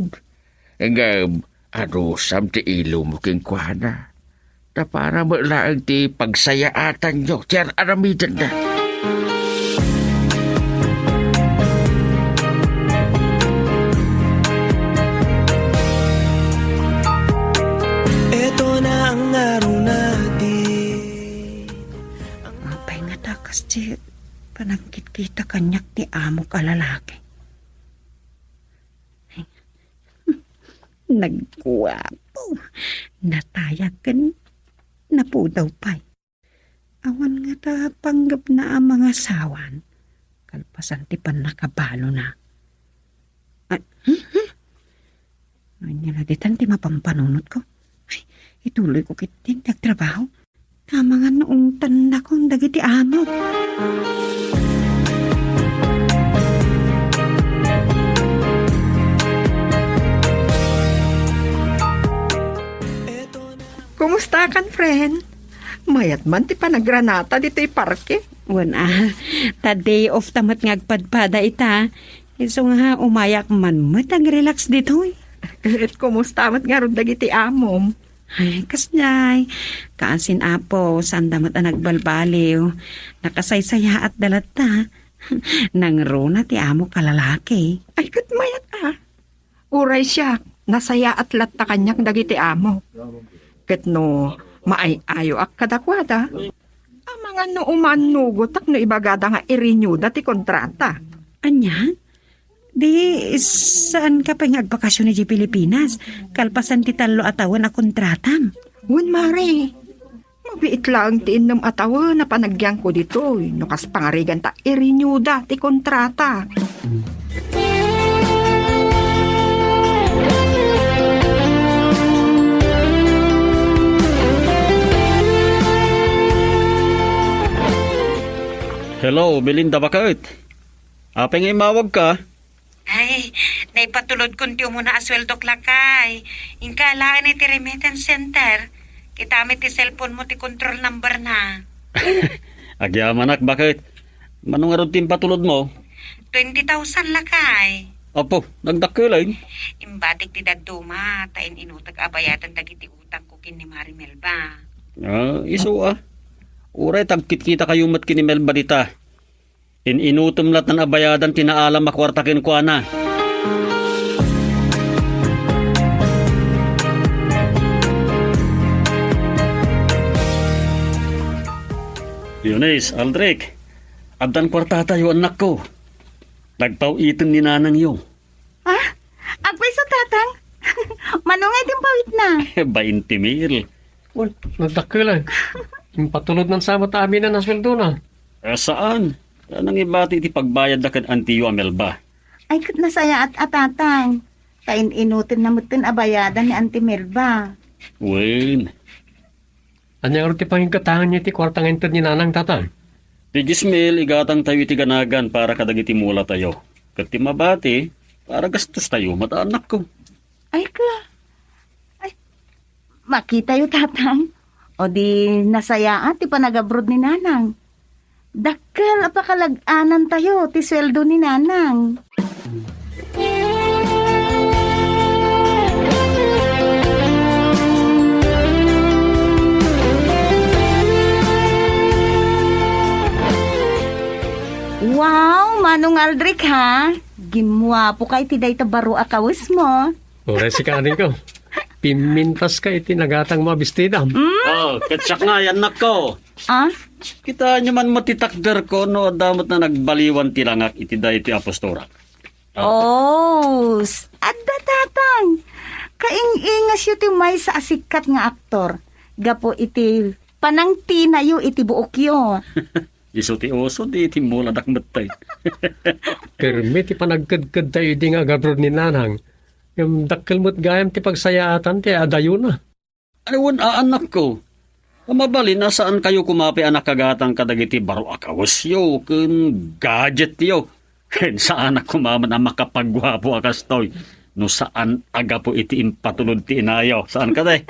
Nga, samti ilo mo king kuhana. Ta para mo laang ti pagsayaatan nyo. Tiyan aramidan na. Ito na ang araw natin. Apay nga takas ti panagkit kita kanyak ti amo kalalaki. Nagguwapo. Natayagan. Napudaw pa'y. Awan nga ta panggap na ang mga sawan. Kalpasan ti pan nakabalo na. Anya ditan ti mapampanunot ko. Ay, ituloy ko kitin nagtrabaho. Tama nga noong tanda kong dagiti amo. Kumusta kan, friend? Mayat man ti panagranata dito'y parke. Wana, ta day off tamat ngagpadpada ita. Iso nga umayak man mo, tag-relax dito eh. At kumusta mat nga ron dagiti amom? Ay, kasnay. Kaasin apo, sanda mat nagbalbaliw. Nakasaysaya at dalata. Nang rona ti amo kalalaki. Ay, kat mayat Uray siya, nasaya at latta kanyak dagiti amo. Ket no, maayayo ak kadakwada. Ang mga no umanugot ak no ibagada nga i-renew dati kontrata. Anya? Di, saan ka pa agbakasyon ni Pilipinas? Kalpasan ti talo atawan na kontratam. Wen mare, mabiit lang tiin ng atawa na panagyan ko dito. Nukas pangarigan ta i-renew dati kontrata. Hello, Belinda bakit? Apeng imawag ka? Ay, naipatulod kunti mo na asweldok lakay. Ingkalaan ni ti remittance center. Kitamit ti cellphone mo ti control number na. Agyamanak bakit? Manong aron tin patulod mo? 20,000 lakay. Apo, nagdakilain. Imbatik ti dagduma, tain inutag abayatan dagiti utang ko kin ni Marimel ba. Iso Uray, tagkit-kita kayo mat kinimel balita. Inutom lat ng abayadan tinaalam makwartakin ko na. Yunis, Aldrich, abdan kwarta tayo anak ko. Nagpawitin ni nanang yo. Agpay sa tatang. Manungay din pawit na. 20,000. Well, nagdakil Yung patulod ng samat amin na nasweldo na. Saan? Anong ibati iti pagbayad na kan Antiyo Amelba? Ay, kat nasaya at atatang. Kain inutin na mutin abayadan ni Auntie Melba. Wen, Anyang rin ti pangingkatangan niya ti kwartang entered ni nanang tatang. ti Gismil igatang tayo iti ganagan para kadagiti mula tayo. Kat ti mabati, para gastos tayo mataanak ko. Ay ka. Ay, makita yung tatang. O di nasayaan ti panag-abroad ni nanang. Dakkel apakalag-anan tayo ti sweldo ni nanang. Manong Aldrich, ha? Gimwa po kay tiday tabaro akawis mo. Oray si kanin ko. Pimintas ka iti nagatang mabistida. Oh, ketsak nga yan nako. Ah? Kita nyo man matitakder ko no damot na nagbaliwan tilangak iti da iti apostorak. Oh, adda tatang. Kaing-ingas yu ti may sa asikat nga aktor. Gapo iti panangti na yu iti buok yu. Iso ti oso di iti mula dakmatay. Permi ti panagkadkad tayo di nga gabrod ni nanang. Yung dakkel mo't gayam ti pagsayaatan ti adayo na. Ano anak ko? Mabali na saan kayo kumapi anak kagatang kadagiti baro akawas yo kun gadget yo. Ken saan ako kumaman ang makapagwapo akastoy. No saan aga po iti impatulod ti inayo. Saan ka day?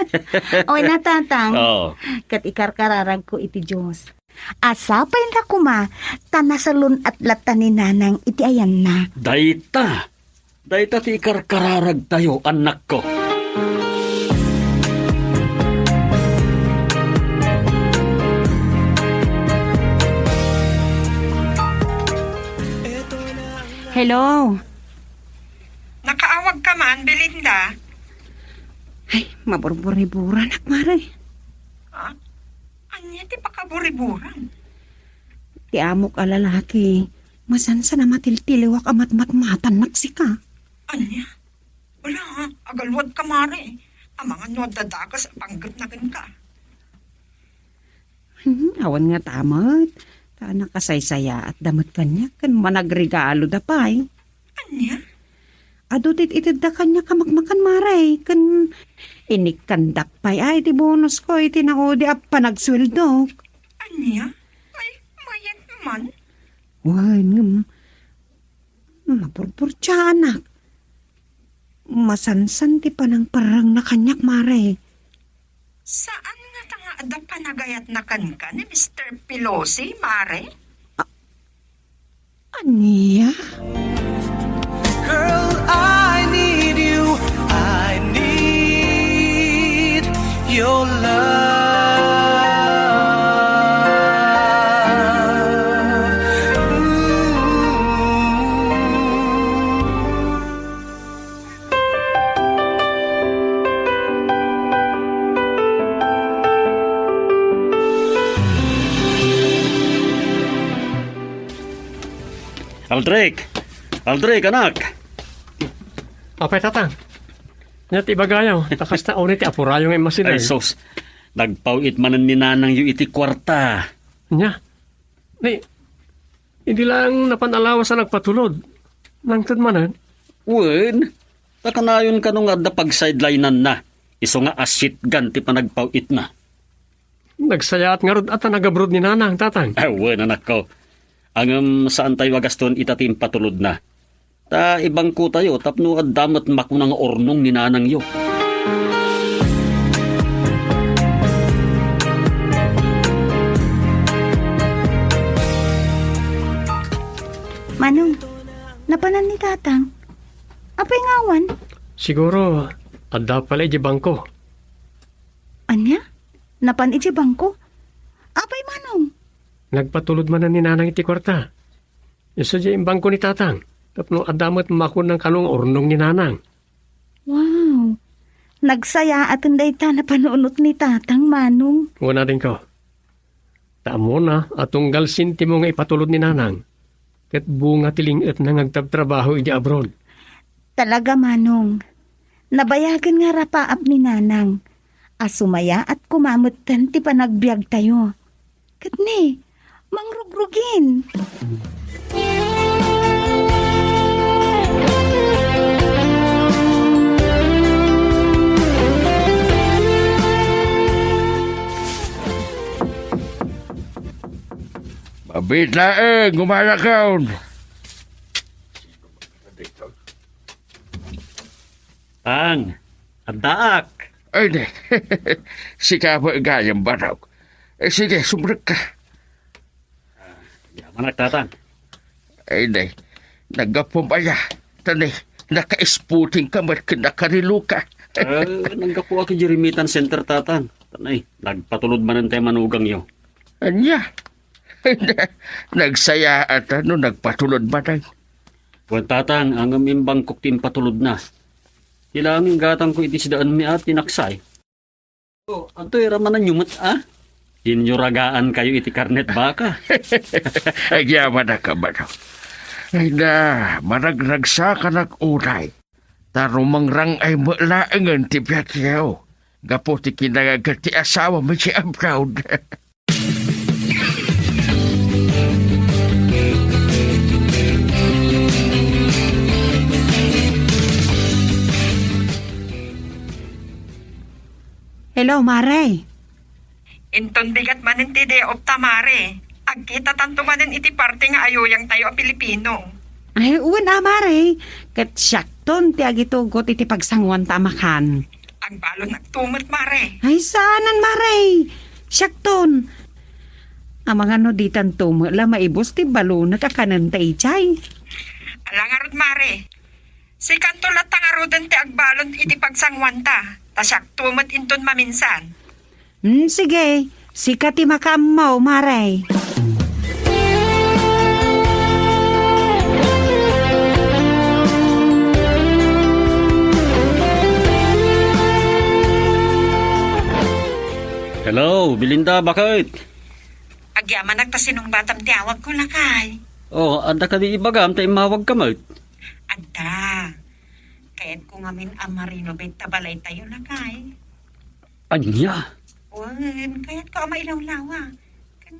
Oy na tatang. Oh. Kat ikarkararag ko iti Diyos. Asapay na kuma, tanasalun at lata ni nanang iti ayan na. Dayta. Dayta ti ikarkararag tayo anak ko. Hello. Nakaawag ka man, Belinda. Ay, maburburi-bura nak, Mare. Ha? Anya ti pakaburiburan. Ti amok a lalaki. Masansa na matiltiliwak amat matmatan nagsika. Anya? Wala ha, agalwad ka mare. Ang mga nuwad dadakas, panggat na ka. Awan nga tamat. Ta nakasaysaya at damat kanya kan managregalo da pay. Anya? Adutit itid da kanya kamakmakan maray. Kan inikandak pay ay ti bonus ko iti nakudi ap panagsweldo. Anya? Ay, mayat man. Wan ngam. Mapurpur siya anak. Masansan ti panang parang na kanyak maray. Saan nga tanga ada panagayat na ka ni Mr. Pelosi, mare? Aniya? Girl, I need you. I need your love. Aldrich! Aldrich, anak! Apay tatang. Nyat ibagayaw. Takas na unit ti apurayo ng masinay. Ay sos, nagpawit manan ni nanang yu iti kwarta. Nya. Di, hindi lang napanalawa sa nagpatulod. Nang tudmanan. Wen, takanayon ka nung adda pag sidelinean na. Iso nga asit ganti pa nagpawit na. Nagsayaat nga rod at nagabrod ni nanang, tatang. Ay, wen, anak ko. Ang saan tayo agaston itatim patulod na. Ta ibang ko tayo tapno at damat makunang ornong ni nanang yo. Manong, napanan ni tatang. Apay ngawan? Siguro, adda pala iji bangko. Anya? Napan iti bangko? Apay manong? Nagpatulod man na ni nanang iti kwarta. Isa dyan yung bangko ni tatang. Tapno adamot makun ng kanong ornong ni nanang. Wow. Nagsaya at unday ta na panunot ni tatang manong. Wala din ko. Taamo na atunggal sinti mo nga ipatulod ni nanang. Kat bunga tilingat na ngagtabtrabaho iti abroad. Talaga manong. Nabayagan nga rapaap ni nanang. Asumaya at kumamutan ti panagbiag tayo. Kat ni, mangrugrugin. Mabit laeng, gumarakaw. Tang, addaak. Ay, di. Sika po gayang baraw. Sige, sumrek ka. Yaman tatang. Ay, di. Nagkapumpaya. Tani, naka-sputing ka, nakarilo ka. Nanggakuha ki Jeremitan Center tatang. Tanay, nagpatulod manan tayo manugang yo. Anya? Nagsaya at nagpatulod ba tayo? Wan tatang, ang amimbang kuktim patulod na. Ilangin gatang ko iti sidaan mi at tinaksay. Oh, anto iramanan nyumat Inyuragaan kayo iti karnet baka. Ay, yaman na ka ba daw? Ay na, maragragsa ka nag-uray. Tarumangrang ay malaangan ti Piatyaw. Gapo ti kinagagat ti asawa mo si Abroad. Hello, Mare. Inton bigat manin ti de of tamare. Agkita tanto manin iti parte nga ayuyang tayo a Pilipino. Ay, una, Mare. Kat syakton ti agitugot iti pagsangwan tamakan. Ang balo nagtumot mare. Ay, saanan, Mare. Syakton. Ang mga nuditan tumala maibos ti balo nakakanan ta ichay. Alangarod mare. Si kanto latangarodan ti agbalon iti pagsangwanta. Tasyak tumot inton maminsan. Sige. Sikat ti makamaw, Mare. Hello, Belinda, bakit? Agyaman nagtasinong batam ti awag ko lakay. Oh, anda ka di ibagam, tayo mawag ka mat. Adda. Kaya't ko ngamin amarino bet tabalay tayo lakay. Anya? Wan, kaya't ko ama ilaw-lawa. Kan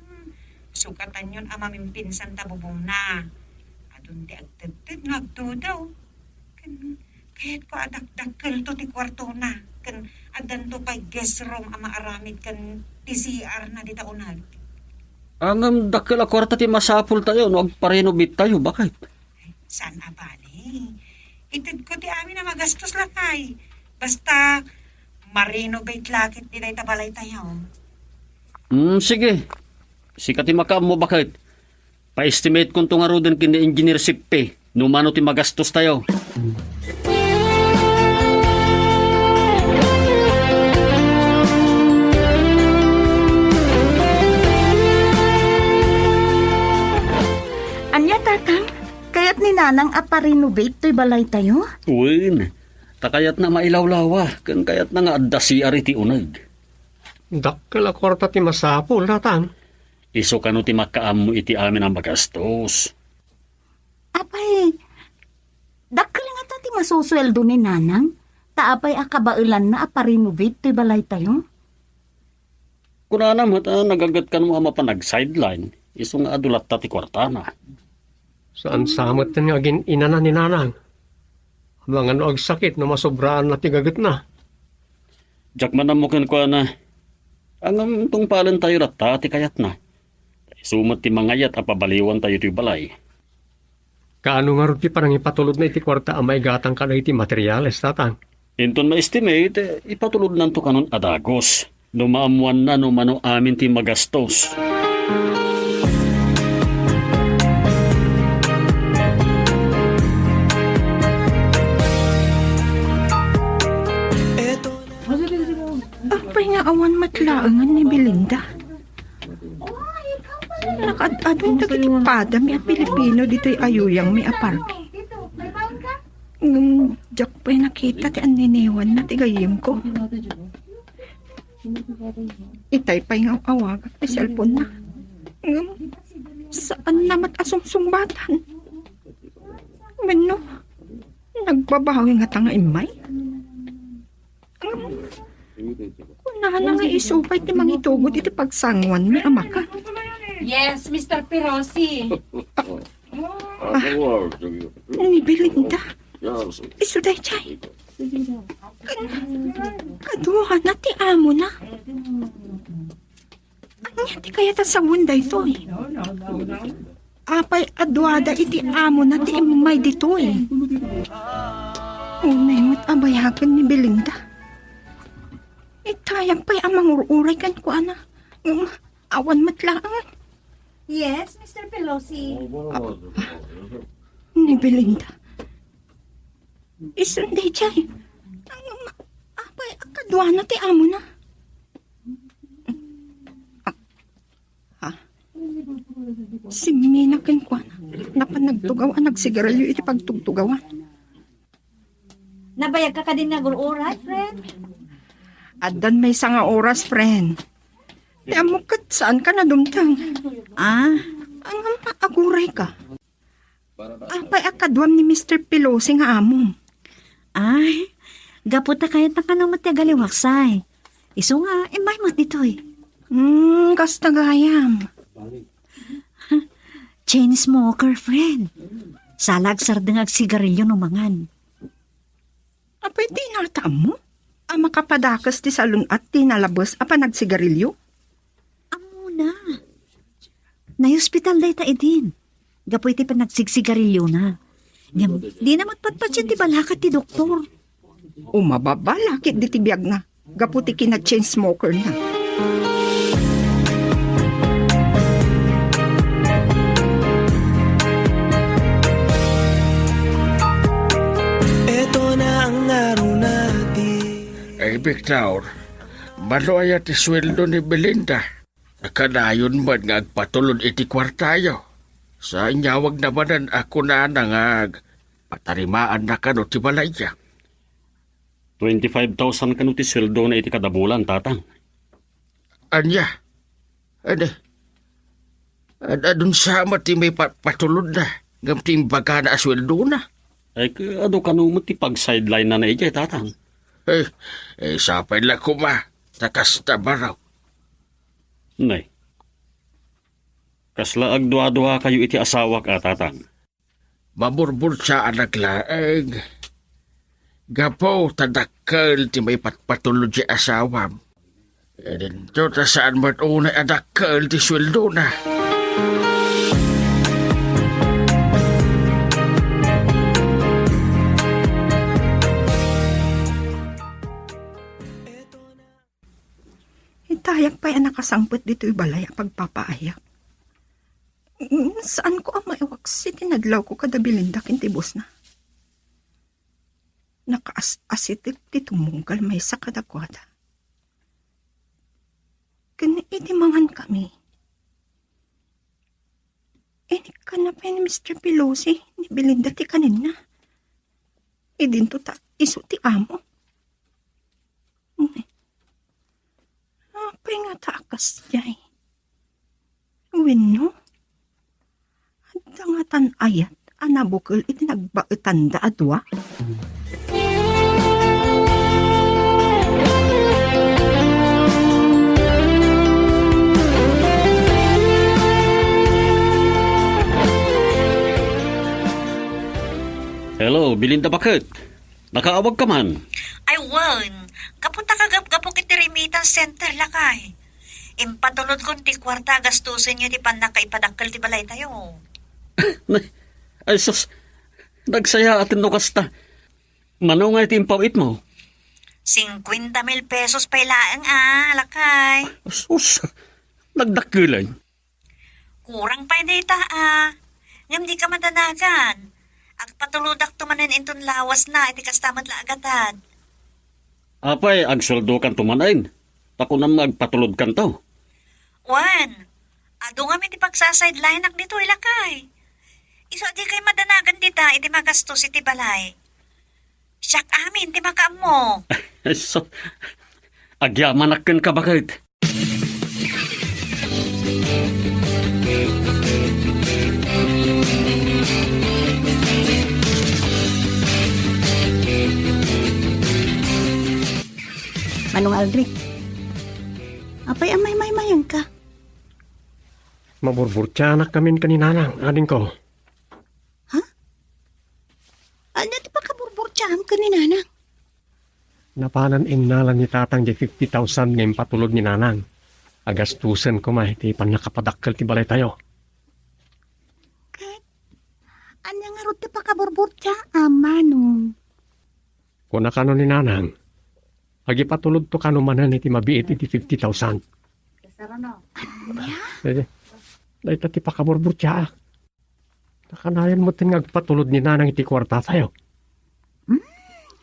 sukatan yun ama mimpinsan tabubong na. Adun di agtagtag ngagtudaw. Kan kaya't ko adakdakkel to ti kwarto na. Kan adan to pa'y guest room ama aramid kan TCR na di taunag. Ang dakil akwarta ti masapul tayo, no agparenovate tayo, bakit? Saan abali? Itid ko ti amin na magastos lakay. Basta ma-renovate lakit di day tabalay tayo. Sige. Sikat ti makam mo, bakit? Pa-estimate kung tungaro din kini engineer sippe, numano ti magastos tayo. Anya tatang, kaya't ni nanang aparinovate to'y balay tayo? Uwin, takayat na mailawlawa, kan kayat na nga adda si ariti unag. Dakkel a kwarta ti masapul, tatang. Iso kano ti makaam mo iti amin ang magastos. Apay, dakkel nga ta ti masusweldo ni nanang. Taapay akabailan na aparinovate to'y balay tayo? Kuna naman, nagagat ka mo ama pa nag-sideline, iso nga adulat ta ti kwartana. Saan samot nga agin inana ni nanang? Mga no agsakit no masobraan na tigagat na. Diyak man namukin ko na, ang tungpalan tayo rata ti kayat na. Sumat ti mangayat apabaliwan tayo ti balay. Kaano nga rin ti parang ipatulod na iti kwarta amay gatang ka na iti materyales, tatang. Inton ma-estimate, ipatulod nan to kanon adagos. Lumaamuan na no mano amin ti magastos. Apay nga awan matlaangan ni Belinda. Nakadadong tagitipada mi a Pilipino dito'y ayuyang mi a parke. Diyak pa'y nakita ti aniniwan na tigayim ko. Itay pa'y nga awag at cellphone na. Saan namat asumsumbatan? Mano, nagbabawi nga tanga imay? Kunahan nga isupay ti mangitugot iti pagsangwan mi ama ka. Yes, Mr. Pirosi. Ni Belinda. Isuday chay. Kaduha na ti amo na. Anya ti kaya ta sa wunday to eh. Apay adwada iti amo na ti imay dito eh. Unay mo't abayagan ni Belinda. Itayag pa'y amang uray kan ko ana. Awan matlaangan. Yes, Mr. Pelosi. Ni Belinda. Isunday chay. Apay akadwa na ti amo na. Ha? Si Mina kinkwana. Napanagtugawan, nagsigarilyo iti pagtugtugawan. Nabayag ka din nagururay, friend? Adan may nga oras, friend. Di amukat, saan ka na dumtang? Ang maaguray ka. Apay akadwam ni Mr. Pelosi nga among. Ay, gaputa kayat na kanang matagaliwaksay. Iso nga, may mat ditoy. Kasta gayam. Chain smoker, friend. Salag sardeng sigarilyo numangan. Apay di natam mo? Ang makapadakas ti salon at ti nalabas apa nagsigarilyo? Amuna. Na-hospital day ta edin. Gapoy ti pa nagsigsigarilyo na. Di na matpatpatsin ti balakat ti doktor. Umababalakit di ti biyag na. Gaputi kina chain smoker na. Eto na ang araw natin. Ay, Victor, maloy at isweldo ni Belinda. Nakadayon man nga agpatulod iti kwartayo. Sa inyawag namanan ako na nangag patarimaan na kano ti balaya. 25,000 kanu ti sweldo na iti kada bulan, tatang. Anya? Ano? Adun sama ti may patulod na. Ngam ti baga na asweldo na. Ay, ado kanu mo ti pag-sideline na ijay, tatang. Sapay lang kuma. Takas tabaraw. Nay. Kasla agdua-dua kayo iti asawa ka, tatang. Maburbur siya anak laeng. Gapo, tadakkel ti may patulod si asawam. Dito ta saan mo't unay adakkel ti sweldo na. Hitayak pa yan nakasangpot dito'y balay ang pagpapaayak. Saan ko ang maiwaksi? Tinadlaw ko kada Belinda kintibos na. Nakaas-asitik ti tumunggal may sakadakwada. Itimangan kami. Ini ka na pa ni Mr. Pelosi ni Belinda ti kanina. Idinto ta iso ti amo. Apay nga takas jay. Wino? At nga tanayat, anabukal iti nagbaitanda adwa. Hello, Belinda, bakit? Nakaawag ka man. Ay, wan. Kapunta ka gapgapok iti remittance center lakay. Impatulod kong ti kwarta gastusin nyo ti pan nakaipadakkel ti balay tayo. Ay, sus. Nagsaya atin no kasta. Mano nga iti impawit mo? 50,000 pesos pa ilaang lakay. Sus. Nagdakilan. Kurang pa hindi ngam di ka madanagan. Agpatuludak tumanin inton lawas na iti kastamat la agatan. Apay, agsuldo kan tumanain. Tako na magpatulod kan to. Wan, ado nga ti pagsasideline ak dito ilakay. Iso di kay madanagan dita iti magastos iti balay. Siyak amin ti makaam mo. So, agyamanak ka bakit? Manong Aldrich, apay amay mayang ka. Maburburtiyanak kami kaninanang, ading ko. Ano ti pa kaburburtiyam ka ni nanang? Napanan inalan ni tatang di 50,000 ngayon patulod ni nanang. Agastusan ko ti pan nakapadakkel ti balay tayo. Anya nga ro ti pa kaburburtiyam, manong. Kung nakano ni nanang, agipatulod to kanumanan iti mabiit iti 50,000. Dahil ti pa kaburburtiya. Nakanayan mo tin ngagpatulod ni nanang iti kwarta tayo.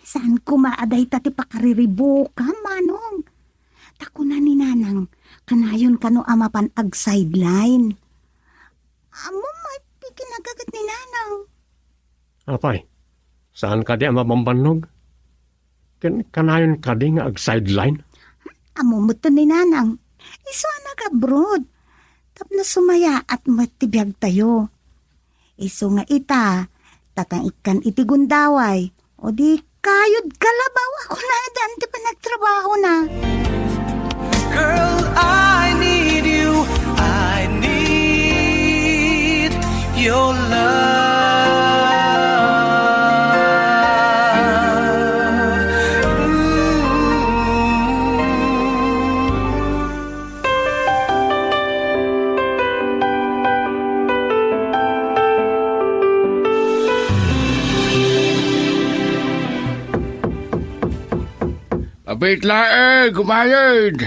Saan ko maaday ti pa kariribo ka, manong? Tako na ni nanang, kanayon kano amapan ag sideline. Amo may pikinagagat ni nanang. Apay, saan ka di ang mabambanog? Kanayon ka di nga ag-sideline? Amo mo to ni nanang. Iso anak abroad. Tapno sumaya at matibiyag tayo. Iso nga ita, tatang ikan iti gundaway. O di kayod kalabaw ako na dante pa nagtrabaho na. Girl, I need you. I need your love. Abit lae, gumayod.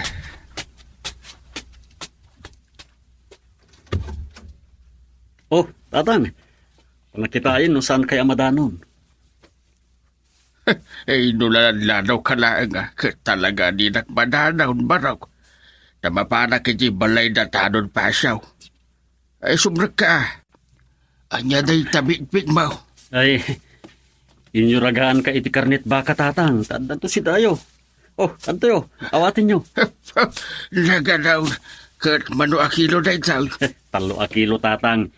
Oh, tatang. Nakitain no saan kaya madanon? Inulaladaw ka lang talaga di nakmadanaw baraw. Namapana kiti balay na tanon pasaw. Ay sumra ka. Anya day tabit-bit mo. Ay, inyuragaan ka iti karnit baka tatang. Tanto si Dayo. Oh, tanto awatin nyo. Nagadaw. Kat mano akilo na itaw. Talo a kilo tatang.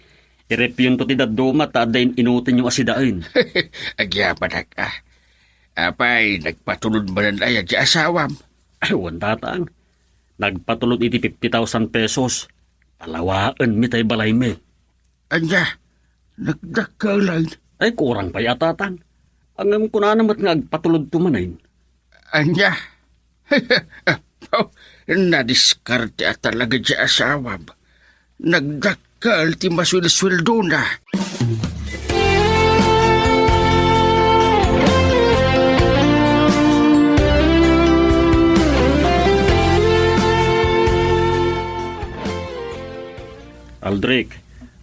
Irep yun to ti dadumat at dahin inutin yung asidain. Agyaman ka. Apay, nagpatulod ba na ayan di asawam? Ay, wan tatang. Nagpatulot iti 50,000 pesos. Talawaan mi tay balay mi. Anya, nagdakalan. Ay, kurang pa yatatang. Ang ko na namat nga agpatulod tumanayin. Anya, nadiskarte at talaga di asawam. Nagdakal ti maswil-swildo na. Aldrich,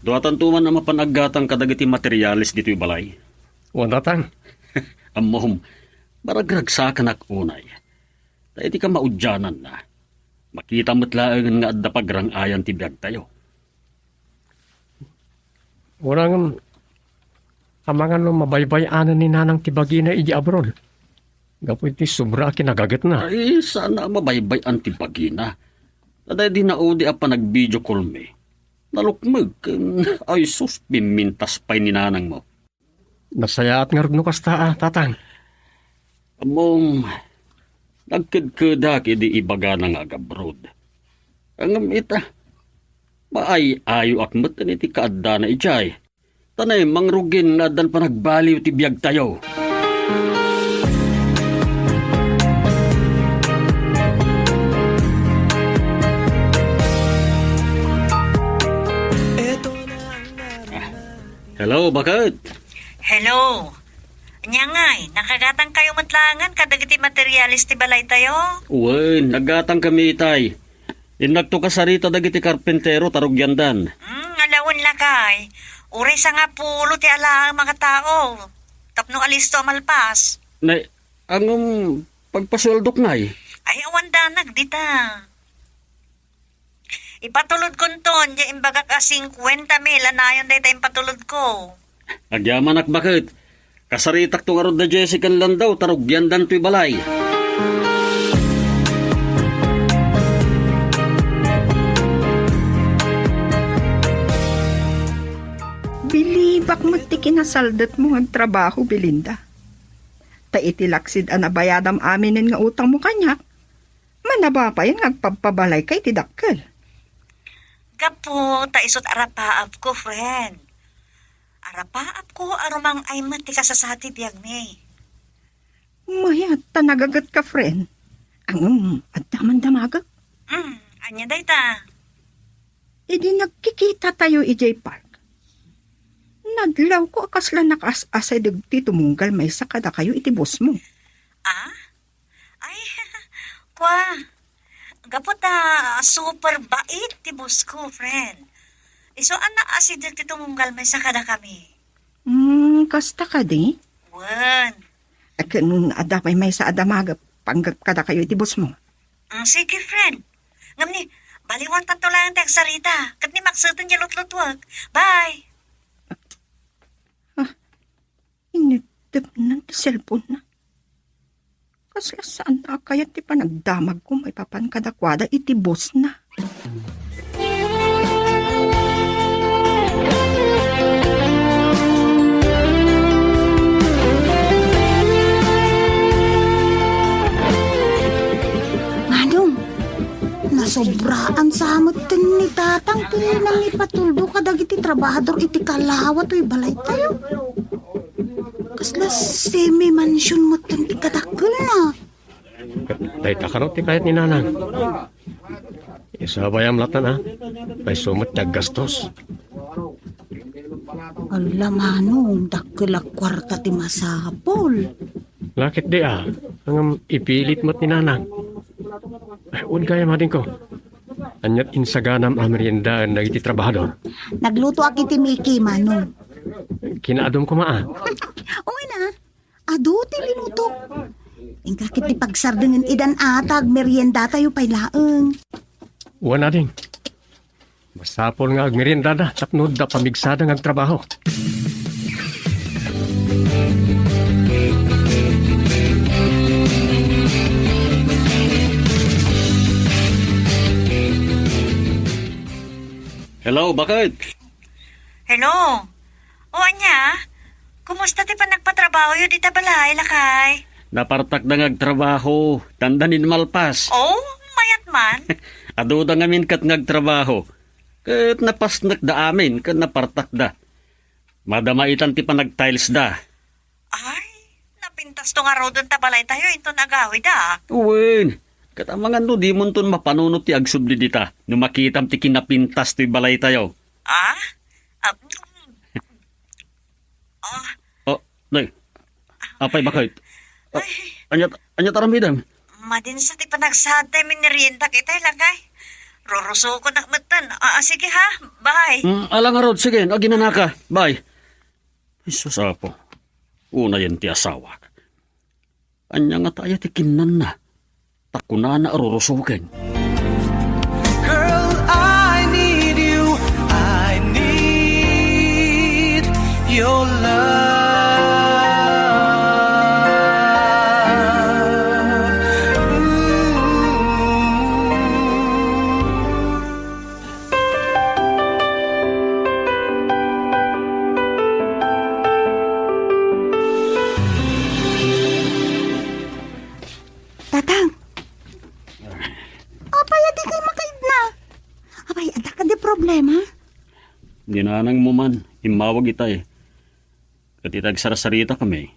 duwatan tuman na mapanaggatang kadagiti materialis dito'y balay. Wan tatang. Amom, maragragsa ka unay. Ta iti ka maudyanan na. Makita mo't laang nga adda pagrangayan ti biyag tayo. Walang amangan no mabaybayanan ni nanang tibagi na iji abroad. Gapoy ti sobra kinagagat na. Ay, sana mabaybay ang tibagina. Taday di naudi a pa nag-video call me. Nalukmag, ay sus, pimintas pa'y ninanang mo. Nasaya at ngarod no kasta tatang. Among, nagkidkadak idi ibaga ng agabroad. Ang ita, maay-ayo akmat na iti kaadda na ijay. Tanay, mangrugin na dan pa nagbaliw ti biyag tayo. Hello, bakit? Hello. Anya ngay, nakagatang kayo matlangan kadagiti materialis ti balay tayo. Uy, naggatang kami itay. Inagto ka sarita dagiti karpentero tarugyandan. Alawon lakay. Uri sa nga pulo ti ala ang mga tao. Tapno alisto malpas. Nay, angong pagpasweldok na Ay, awan danag dita. Ipatulod ko ton, di imbaga ka 50 mil, anayon day tayong patulod ko. Agyaman ak bakit? Kasaritak to nga da Jessica Landaw, tarugyandan to'y balay. Bilibak mo ti kinasaldat mo ang trabaho, Belinda. Ta itilaksid anabayadam aminin nga utang mo kanyak. Manaba pa yan agpapabalay kay tidakkel. Gapo, taisot arapaap ko, friend. Arapaap ko, arumang ay mati ka sa sati biyag me. Mayat, tanagagat ka, friend. Ang at daman-damagag. Anya day ta. Idi nagkikita tayo ijay park. Nadlaw ko akasla nakas-asay dagti tumunggal may sakada kayo iti boss mo. Ah? Ay, kwa. Gapota, super bait ti boss ko, friend. Iso ana asidag ti tumunggal may sakada kami. Kasta ka di? Wan. Akin adapay may sa adamaga panggap kada kayo iti boss mo. Sige, friend. Ngamni, baliwan tanto lang ang sarita. Kat ni maksudin niya lutlutwag. Bye! Initip na ti cellphone na. Kasla saan na kaya ti panagdamag ko may papan kadakwada iti boss na. Manong, nasobraan sa amutin ni tatang nang ipatuldo kadag iti trabahador iti kalawa to'y balay tayo. Kasla semi-mansion mo tan ikadakil na. Day takarot ti kahit ni nanang. Isa bayam latan ha. May sumot tiyag gastos. Ala manong, dakil a kwarta ti masapol. Lakit di ang ipilit mo't ni nanang. Ay, un kaya mading ko. Anyat insaganam ameriendaan na iti trabahador. Nagluto ak iti Mickey, manong. Kinaadom ko Okay na, ado ti linuto. Ingkakit ti pagsardengin idan atag merienda tayo pay laeng. Uwan na ding. Masapol nga agmerienda na tapnod da pamigsada ng trabaho. Hello, bakit? Hello? O anya? Kumusta ti pa nagpatrabaho yun dita balay, lakay? Napartak na ngagtrabaho. Tandanin malpas. Oh, mayat man. Ado da ngamin kat ngagtrabaho. Kat napasnak da amin, kat napartak da. Madamaitan ti panag-tiles da. Ay, napintas to nga raw doon tabalay tayo, ito nagawid Uwin, kat ang mga no, di mo ton mapanunot ti agsubli dita. No makitam ti kinapintas ti balay tayo. Ah? Oh, day. Apay bakit? Anyat aramidam. Madin sa ti panagsatay minerienda kita ilagay. Ruruso ko nakmatan. Sige ha, bye. Alang nga rod, sige, aginana ka. Bye. Isus apo. Una yan ti asawa. Anya nga tayo ti kinan na. Takuna na arurusukin. Girl, I need you. I need your love. Tatang. Apay, adi kay makaid na. Apay, ada ka di problema. Dinanang mo man, imawag itay. Katitag sarasarita kami.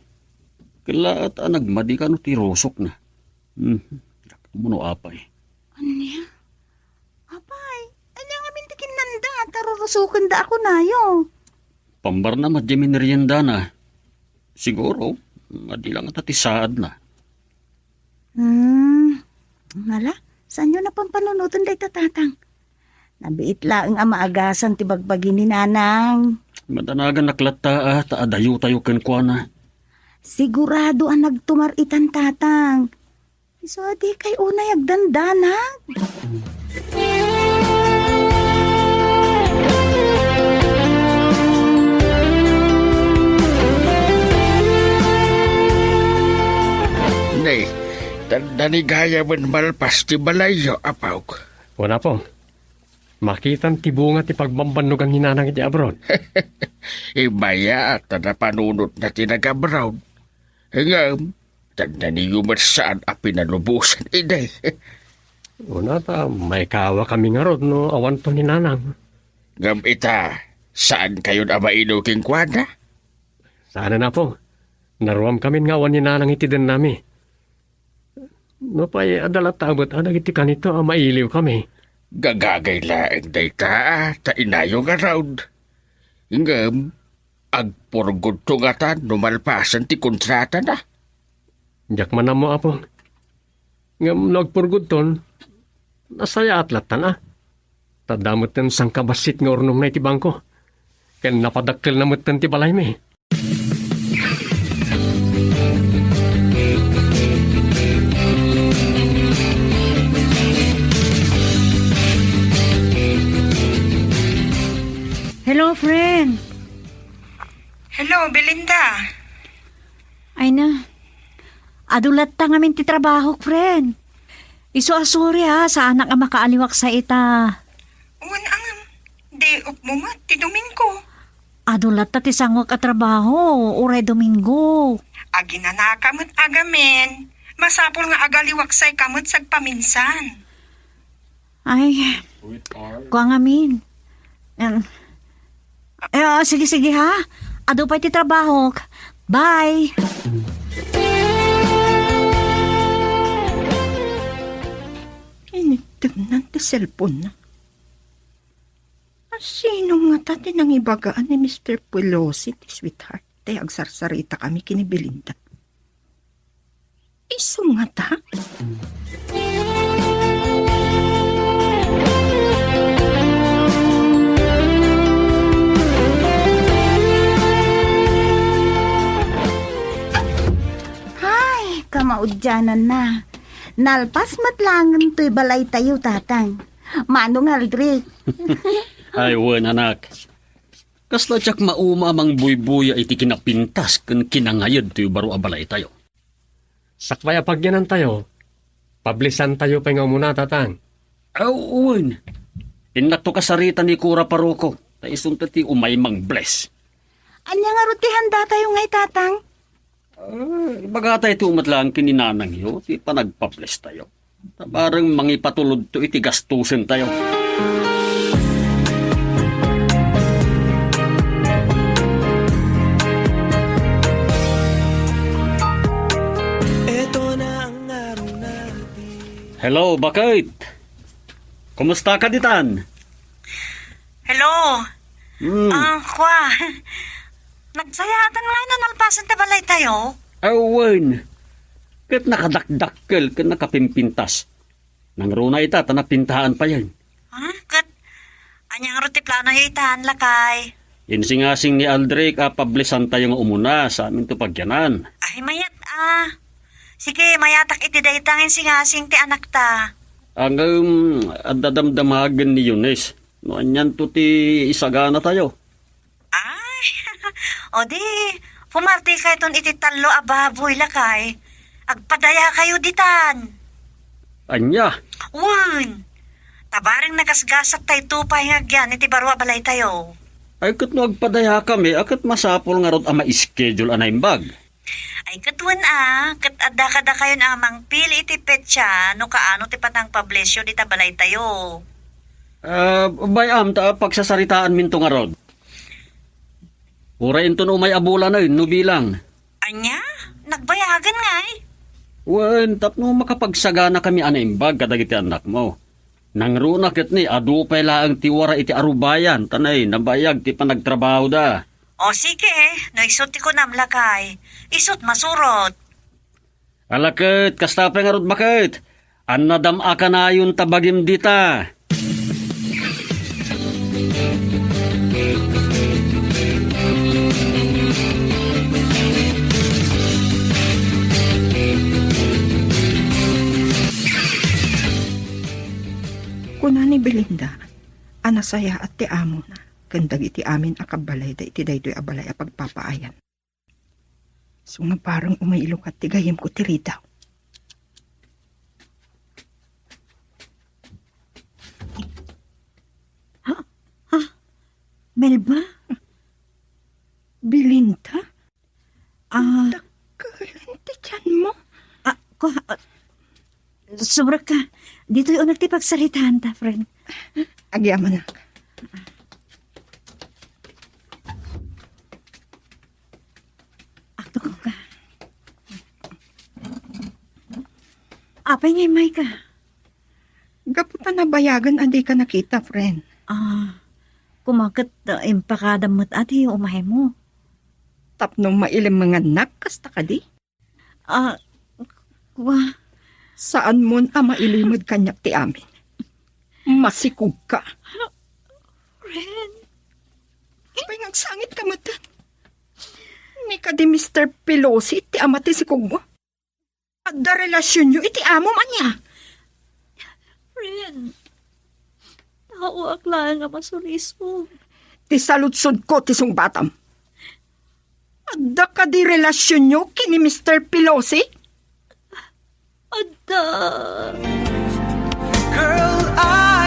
Kala at nagmadi ka no ti rusok na. Muno apay. Anya? Apay, anya nga mintikin nanda. Tarurusukin da ako na yo. Pambar na madyamin merienda na. Siguro, madi lang at atisaad na. Mala, saan yun na pampanunutan day tatang? Nabiit laeng ang maagasan ti bagbagi ni nanang. Madanagan naklata taadayo tayo kenkwana. Sigurado ang nagtumaritan tatang. So di kay unay agdandanag. Nay, danigaya man malpas ti balayo, apaw. Wala po. Makitan ti bunga ti pagbambanog ang hinanang iti abroad. Ibaya at napanunot na tinag-abroad. Ngam, tandaniyo man saan a pinalubusan, iday. Una ta, may kawa kami nga rod no awan to ni nanang. Ngam ita, saan kayo na mainuking kwada? Sana na po. Naruam kami nga awan ni nanang iti din nami. No pa'y adalat tabot adag iti kanito mailiw kami. Gagagay laeng dayta, ta inayo nga raud. Ngam, agpurgod tungatan, numalpasan ti kontrata na. Diyak man na mo apo. Ngam nagpurgod ton, nasaya atlatan Tadamot ten sang kabasit nga ornong na iti bangko. Ken napadakkel na mutten ti balay mi. Hello, friend. Hello, Belinda. Ay na. Adulat ta ngamin ti trabaho, friend. Iso asuri ha, sa anak nga makaaliwak sa ita. Uwan ang day off mo mat, ti Domingo. Adulat ta ti sangwak at trabaho, uray Domingo. Agi na nakamot agamin. Masapol nga agaliwaksay kamot sagpaminsan. Ay, kuha ngamin. Sige ha. Ado pa ti trabaho. Bye. Initignan ti cellphone na. Sino nga tati nang ibagaan ni Mr. Pelosi ti sweetheart? Tay agsarsarita kami kini Belinda. Iso nga ta? Ay, kamaudyanan na. Nalpas matlangan to'y balay tayo, tatang. Manong Aldrich. Ay, wan anak. Kasla tsak mauma amang buybuya iti kinapintas kan kinangayad tayo baro abalay tayo. Sakbay apagyanan tayo. Pablisan tayo pa nga muna, tatang. Awan. Inakto kasarita ni Kura Paroko. Taisun ti umaymang bless. Anya nga ro ti handa tayo ngay, tatang. Bagatay ti umatlang kininanang yo, ti panagpa-bless tayo. Tabarang mangipatulod to iti gastusin tayo. Eto na ang araw natin. Hello, bakit? Kumusta ka ditan? Hello? Kwa. Nagsayatan nga na nalpasan ta balay tayo. Awan. Kat nakadakdakkel ka nakapimpintas. Nang runa ita, tanapintahan pa yan. Kat, anyang ruti plano itahan lakay. Insingasing ni Aldrich, pablisan tayo nga umuna sa amin to pagyanan. Ay, mayat Sige, mayatak iti daytangin singasing ti anak ta. Ang adadamdamagan ni Yunes. No, anyan to ti isagana tayo. Ay, o di, pumarti kayo ton iti talo ababoy lakay. Agpadaya kayo ditan. Anya? Wan, tabarang nagasgasat tayo tupay nga gyan iti barwa balay tayo. Ay kat no agpadaya kami, akat masapol nga rod ama schedule anaymbag. Ay katwan kat adda kayo na amang pili iti petsa no kaano ti patang pablesyo di balay tayo. Bayam ta pagsasaritaan minto nga rod. Urain to no may abula na yun, no bilang. Anya? Nagbayagan nga Wen, tapno makapagsagana kami anaymbag kadagiti anak mo. Nang runakit ni, adu pa ang tiwara iti arubayan, tanay, nabayag ti panagtrabaho da. O sige, naisot ti ko namlakay. Isot masurot. Alakit, kastapay nga rod bakit? Anadam aka na yun tabagim dita. Kuna ni Belinda, anasaya at ti amo na. Kandag iti amin akabalay da iti daytoy abalay a pagpapaayan. So nga parang umailok at tigayim ko ti Rita. Melba? Belinda? Ah, Dagkalan ti tiyan mo? sobra ka. Dito yung nagtipagsalitaan ta, friend. Agyaman na. Akto ko ka. Apay ngay may ka. Gaputan na bayagan adi ka nakita, friend. Kumakit impakadamot ati umahay mo. Tapno mailim mga nakasta ka di. Kuha. Saan mo na mailimod kanyak ti amin? Masikog ka. Friend. Ipay nagsangit ka mo ta. Ni ka di Mr. Pelosi ti amati sikog mo. At da relasyon nyo iti amo man niya. Friend. Nauak lang nga masulis mo. ti saludsod ko ti sung batam. Adda ka di relasyon nyo kini Mr. Pelosi? Ada. Girl, I